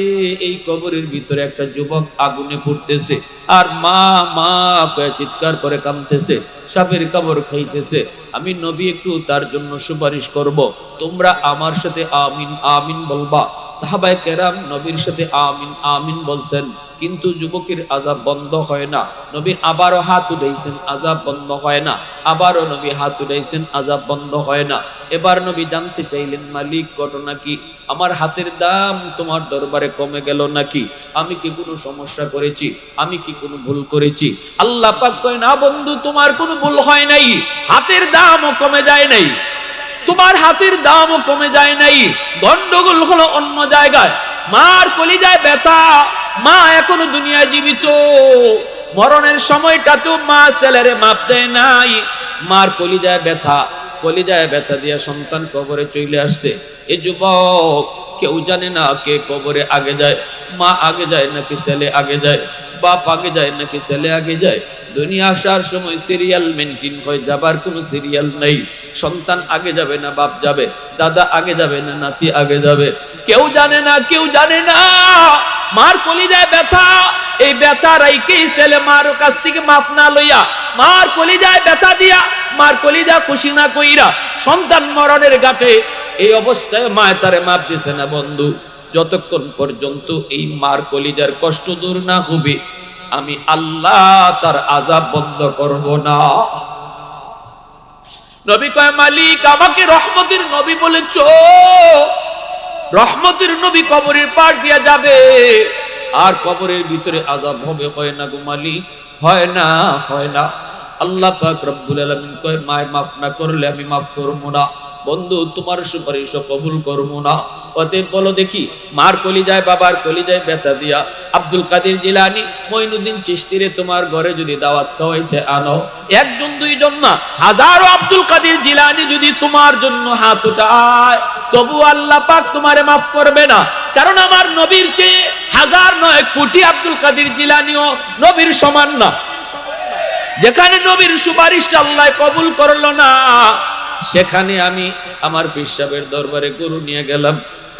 এই কবরের ভিতরে একটা যুবক আগুনে পুড়তেছে, আর মা কয়ে চিৎকার করে কাঁদতেছে, সাপের কামড় খাইতেছে। আমি নবী একটু তার জন্য সুপারিশ করব, তোমরা আমার সাথে আমিন আমিন বলবা। সাহাবায়ে কেরাম নবীর সাথে আমিন আমিন বলছেন, কিন্তু যুবকের আযাব বন্ধ হয় না। নবী আবারও হাত উঠাইছেন, আযাব বন্ধ হয় না। আবারও নবী হাত উঠাইছেন, আযাব বন্ধ হয় না। এবার নবী জানতে চাইলেন, মালিক ঘটনা কি? আমার হাতের দাম তোমার দরবারে কমে গেল নাকি? আমি কি কোনো সমস্যা করেছি? আমি কি কোনো ভুল করেছি? আল্লাহ পাক কয়, না বন্ধু, তোমার কোনো ভুল হয় নাই, হাতের দামও কমে যায় নাই, তোমার হাতের দামও কমে যায় নাই। গন্ডগোল হলো অন্য জায়গায়। মার কলিজায় ব্যথা, মা এখনো দুনিয়ায় জীবিত, মরণের সময়টাতেও মা ছেলেরে মাপ দেয় নাই। মার কলিজায় ব্যথা দিয়া সন্তান কবরে চলে আসছে। এ যুবক, কেউ জানে না কে কবরে আগে যায়, মা আগে যায় নাকি ছেলে আগে যায়, বাপ আগে যায় নাকি ছেলে আগে যায়। দুনিয়া আসার সময় সিরিয়াল মেনটেন হয়, যাবার কোনো সিরিয়াল নেই। সন্তান আগে যাবে না বাপ যাবে, দাদা আগে যাবে না নাতি আগে যাবে, কেউ জানে না। মার কলিজায় ব্যথা, এই ব্যথা রাইকেই ছেলে মার কাছ থেকে মাফ না লইয়া, মার কলিজায় ব্যথা দিয়া, মার কলিজা খুশি না কইরা সন্তান মরণের ঘাটে এই অবস্থায় মা তারে মাপ দিছে না। বন্ধু, যতক্ষণ পর্যন্ত এই মার কলিজার কষ্ট দূর না হবে, আমি আল্লাহ তার আযাব বন্ধ করব না। নবী কয়, মালিক আমাকে রহমতের নবী বলেছ, রহমতের নবী কবরের পার দিয়া যাবে, আর কবরের ভিতরে আযাব হবে? হয় না গো মালিক, হয় না। আল্লাহ পাক রব্বুল আলামিন কয়, মায় মাফ না করলে আমি মাফ করব না। বন্ধু, তোমার সুপারিশ কবুল করবো না। অতএব বলো দেখি, মার কলিজায় বাবার কলিজায় ব্যথা দিয়া আব্দুল কাদের জিলানী, মঈনুদ্দিন চিশতিরে তোমার ঘরে যদি দাওয়াত খাওয়াইতে আনো, একজন দুইজন না, হাজারো আব্দুল কাদের জিলানী যদি তোমার জন্য হাত উঠায়, তবু আল্লাহ পাক তোমারে মাফ করবে না। কারণ আমার নবীর চেয়ে হাজার নয় কোটি আব্দুল কাদের জিলানীও নবীর সমান না। যেখানে নবীর সুপারিশটা আল্লাহ কবুল করলো না, সেখানে আমি আমার পীর সাহেবের দরবারে গরু নিয়ে গেলাম,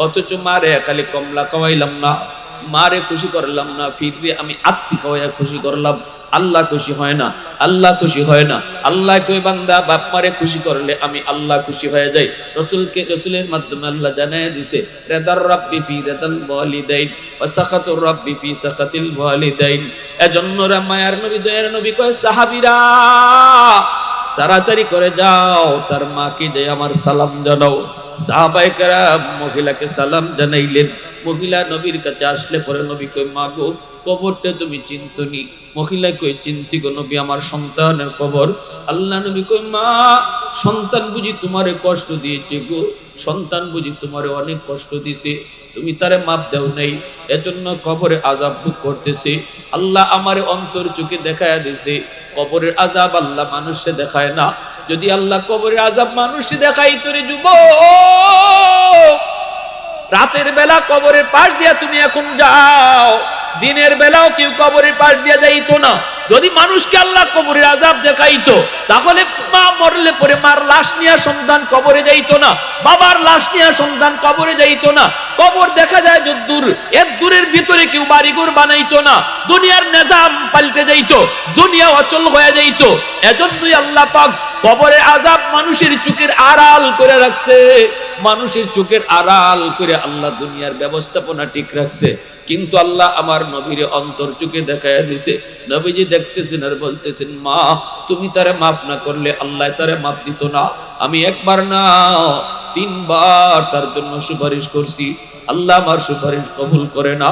অথচ মারে খালি কমলা খাওয়াইলাম না, মারে খুশি করলাম না, ফিরবে আমি আত্মি খাওয়াইয়া খুশি করলাম। আল্লাহ খুশি হয় না, আল্লাহ খুশি হয় না। আল্লাহ কই বান্দা বাপ মারে খুশি করলে আমি আল্লাহ খুশি হয়ে যাই। রসুলের মাধ্যমে আল্লাহ জানায় দিছে, রেদার রাব্বি ফি রেদাল ওয়ালিদাইন ওয়া সাখাতুর রাব্বি ফি সাখাতিল ওয়ালিদাইন। এজন্য মায়ার নবী দয়ার নবী কয় সাহাবীরা তাড়াতাড়ি করে যাও, তার মাকে যে আমার সালাম জানাও। সাহাবায়ে কেরাম মহিলাকে সালাম জানাইলেন। মহিলা নবীর কাছে আসলে পরে নবী কই মা গো, কবরটা তুমি চিনছনি? মহিলা কই চিনছি গো নবী, আমার সন্তানের কবর। আল্লাহ নবী কই মা, সন্তান বুঝি তোমারে কষ্ট দিয়েছে গো, সন্তান বুঝি তোমারে অনেক কষ্ট দিছে, তুমি তারে মাপ দাও নাই, এজন্য কবরে আযাব ভোগ করতেছে। আল্লাহ আমারে অন্তর চোখে দেখায়া দিছে, কবরের আযাব আল্লাহ মানুষে দেখায় না। যদি আল্লাহ কবরের আযাব মানুষে দেখাইতো রে যুবক, রাতের বেলা কবরের পাশ দিয়া তুমি এখন যাও, দিনের বেলাও কেউ কবরের পাশ দিয়া যাইতো না। যদি মানুষকে আল্লাহ কবরের আযাব দেখাইতো, তাহলে মা মরলে পরে মার লাশ নিয়ে সন্তান কবরে যাইতো না, বাবার লাশ নিয়ে সন্তান কবরে যাইতো না। কবর দেখা যায় যদ্দূর, এর দূরের ভিতরে কেউ বাড়িঘর বানাইতো না। দুনিয়ার নিজাম পাল্টে যাইতো, দুনিয়া অচল হয়ে যাইতো। এজন্যই আল্লাহ পাক কবরের আযাব মানুষের চোখের আড়াল করে রাখছে, মানুষের চোখের আড়াল করে আল্লাহ দুনিয়ার ব্যবস্থাপনা ঠিক রাখছে। কিন্তু আল্লাহ আমার নবীর অন্তর চোখে দেখায় দিছে। নবীজি দেখতেছেন আর বলতেছেন মা, তুমি তারে মাফ না করলে আল্লাহ তারে মাফ দিত না। আমি একবার না 3 বার তার জন্য সুপারিশ করছি, আল্লাহ আমার সুপারিশ কবুল করে না।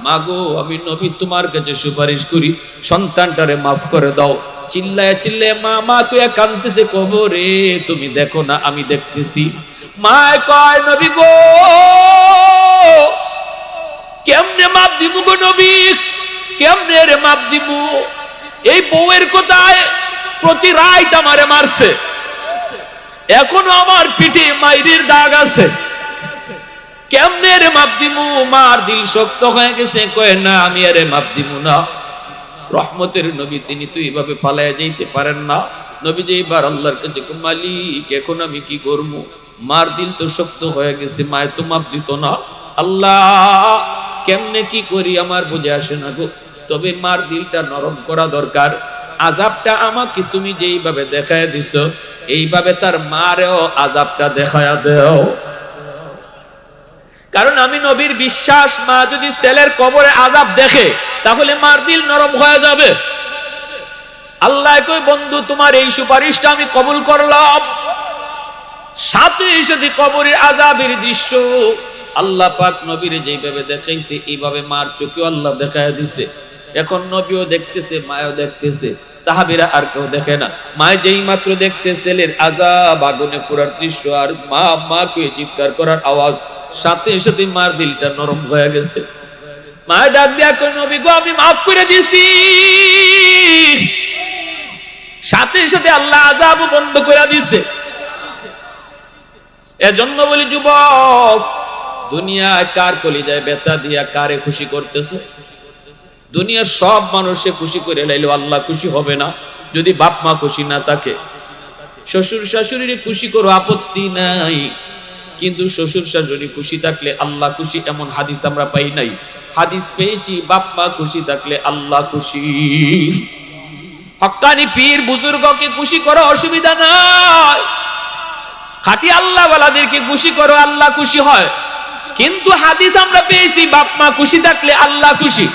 মাগো আমি নবী তোমার কাছে সুপারিশ করি, সন্তানটারে মাফ করে দাও। চিল্লায় চিল্লায় মা মা কইয়া কাঁদতেছে, কবরে তুমি দেখো না আমি দেখতেছি। মা কয় নবী গো, কেমনে মাপ দিমু গো নবী, কেমনে রে মাপ দিমু? এই বউয়ের কোথায় প্রতি রাত আমারে মারছে, এখনো আমার পিঠে মাইরের দাগ আছে, কেমনে রে মাপ দিমু? মার দিল শক্ত হয়ে গেছে, কয় না আমি আরে মাপ দিমু না। রহমতের নবী তিনি তো এইভাবে ফালাইয়া যাইতে পারেন না। নবী যে এবার আল্লাহর কাছে মালিক এখন আমি কি করবো, মার দিল তো শক্ত হয়ে গেছে, মায় তো মাপ দিত না। আল্লাহ কেমনে কি করি আমার বুঝে আসে না গো, তবে মার দিলটা নরম করা দরকার। আযাবটা আমাকে তুমি যেইভাবে দেখায় দিছো, এইভাবে তার মারেও আযাবটা দেখায়া দেও। কারণ আমি নবীর বিশ্বাস, মা যদি ছেলের কবরে আযাব দেখে তাহলে মার দিল নরম হয়ে যাবে। আল্লাহ কই বন্ধু তোমার এই সুপারিশটা আমি কবুল করলাম। সাথে সাথে কবরের আযাবের দৃশ্য আল্লাহ পাক নবীরে যেইভাবে দেখাইছে, এইভাবে মার চোখেও আল্লাহ দেখায় দিছে। এখন নবীও দেখতেছে, মায়ও দেখতেছে, সাহাবীরা আর কেউ দেখে না। মায় যেই মাত্র দেখছে ছেলের আযাব আগুনে পুরার দৃশ্য আর মা মা কয়ে চিৎকার করার আওয়াজ, সাথে সাথে মার দিলটা নরম হয়ে গেছে। মায় ডাক দিয়া কই নবী গো আমি মাফ করে দিছি। সাথে সাথে আল্লাহ আযাব বন্ধ করে দিছে। এজন্য বলি যুবক, দুনিয়ায় কার কলিজায় ব্যথা দিয়া কারে খুশি করতেছে? দুনিয়ার সব মানুষে খুশি করে লাইলেও আল্লাহ খুশি হবে না যদি বাপ মা খুশি না থাকে। শ্বশুর শাশুড়ির খুশি করো, আপত্তি নাই, কিন্তু শ্বশুর শাশুড়ি খুশি থাকলে আল্লাহ খুশি এমন হাদিস আমরা পাই নাই। হাদিস পেয়েছি বাপ মা খুশি থাকলে আল্লাহ খুশি। হক্কানি পীর বুজুর্গকে খুশি করো, অসুবিধা নাই। খাঁটি আল্লাহ ওয়ালাদেরকে খুশি করো, আল্লাহ খুশি হয়। কিন্তু হাদিস আমরা পেয়েছি বাপ মা খুশি থাকলে আল্লাহ খুশি।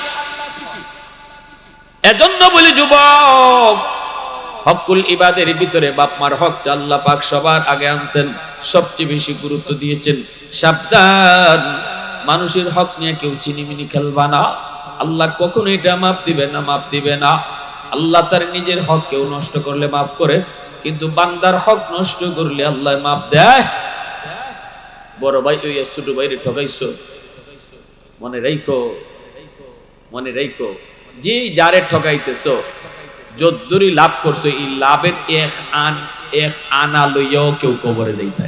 এজন্য বলি যুবক, হকুল ইবাদের ভিতরে বাপ মার হকটা আল্লাহ পাক সবার আগে আনছেন, সবচেয়ে বেশি গুরুত্ব দিয়েছেন। সাবধান, মানুষের হক নিয়ে কেউ চিনিমিনি খেলবা না। আল্লাহ কখনো এটা মাপ দিবে না, মাপ দিবে না। আল্লাহ তার নিজের হক কেউ নষ্ট করলে মাফ করে, কিন্তু বান্দার হক নষ্ট করলে আল্লাহ মাফ দেয়। বড় ভাই ওই ছোট ভাইরে ঠকাইছো, মনে রাইখো, মনে রাইখো, যে যারে ঠকাইতেছো যদ্দুরি লাভ করছো, এই লাভের এক আনা লইয়াও কেউ কবরে যাইতে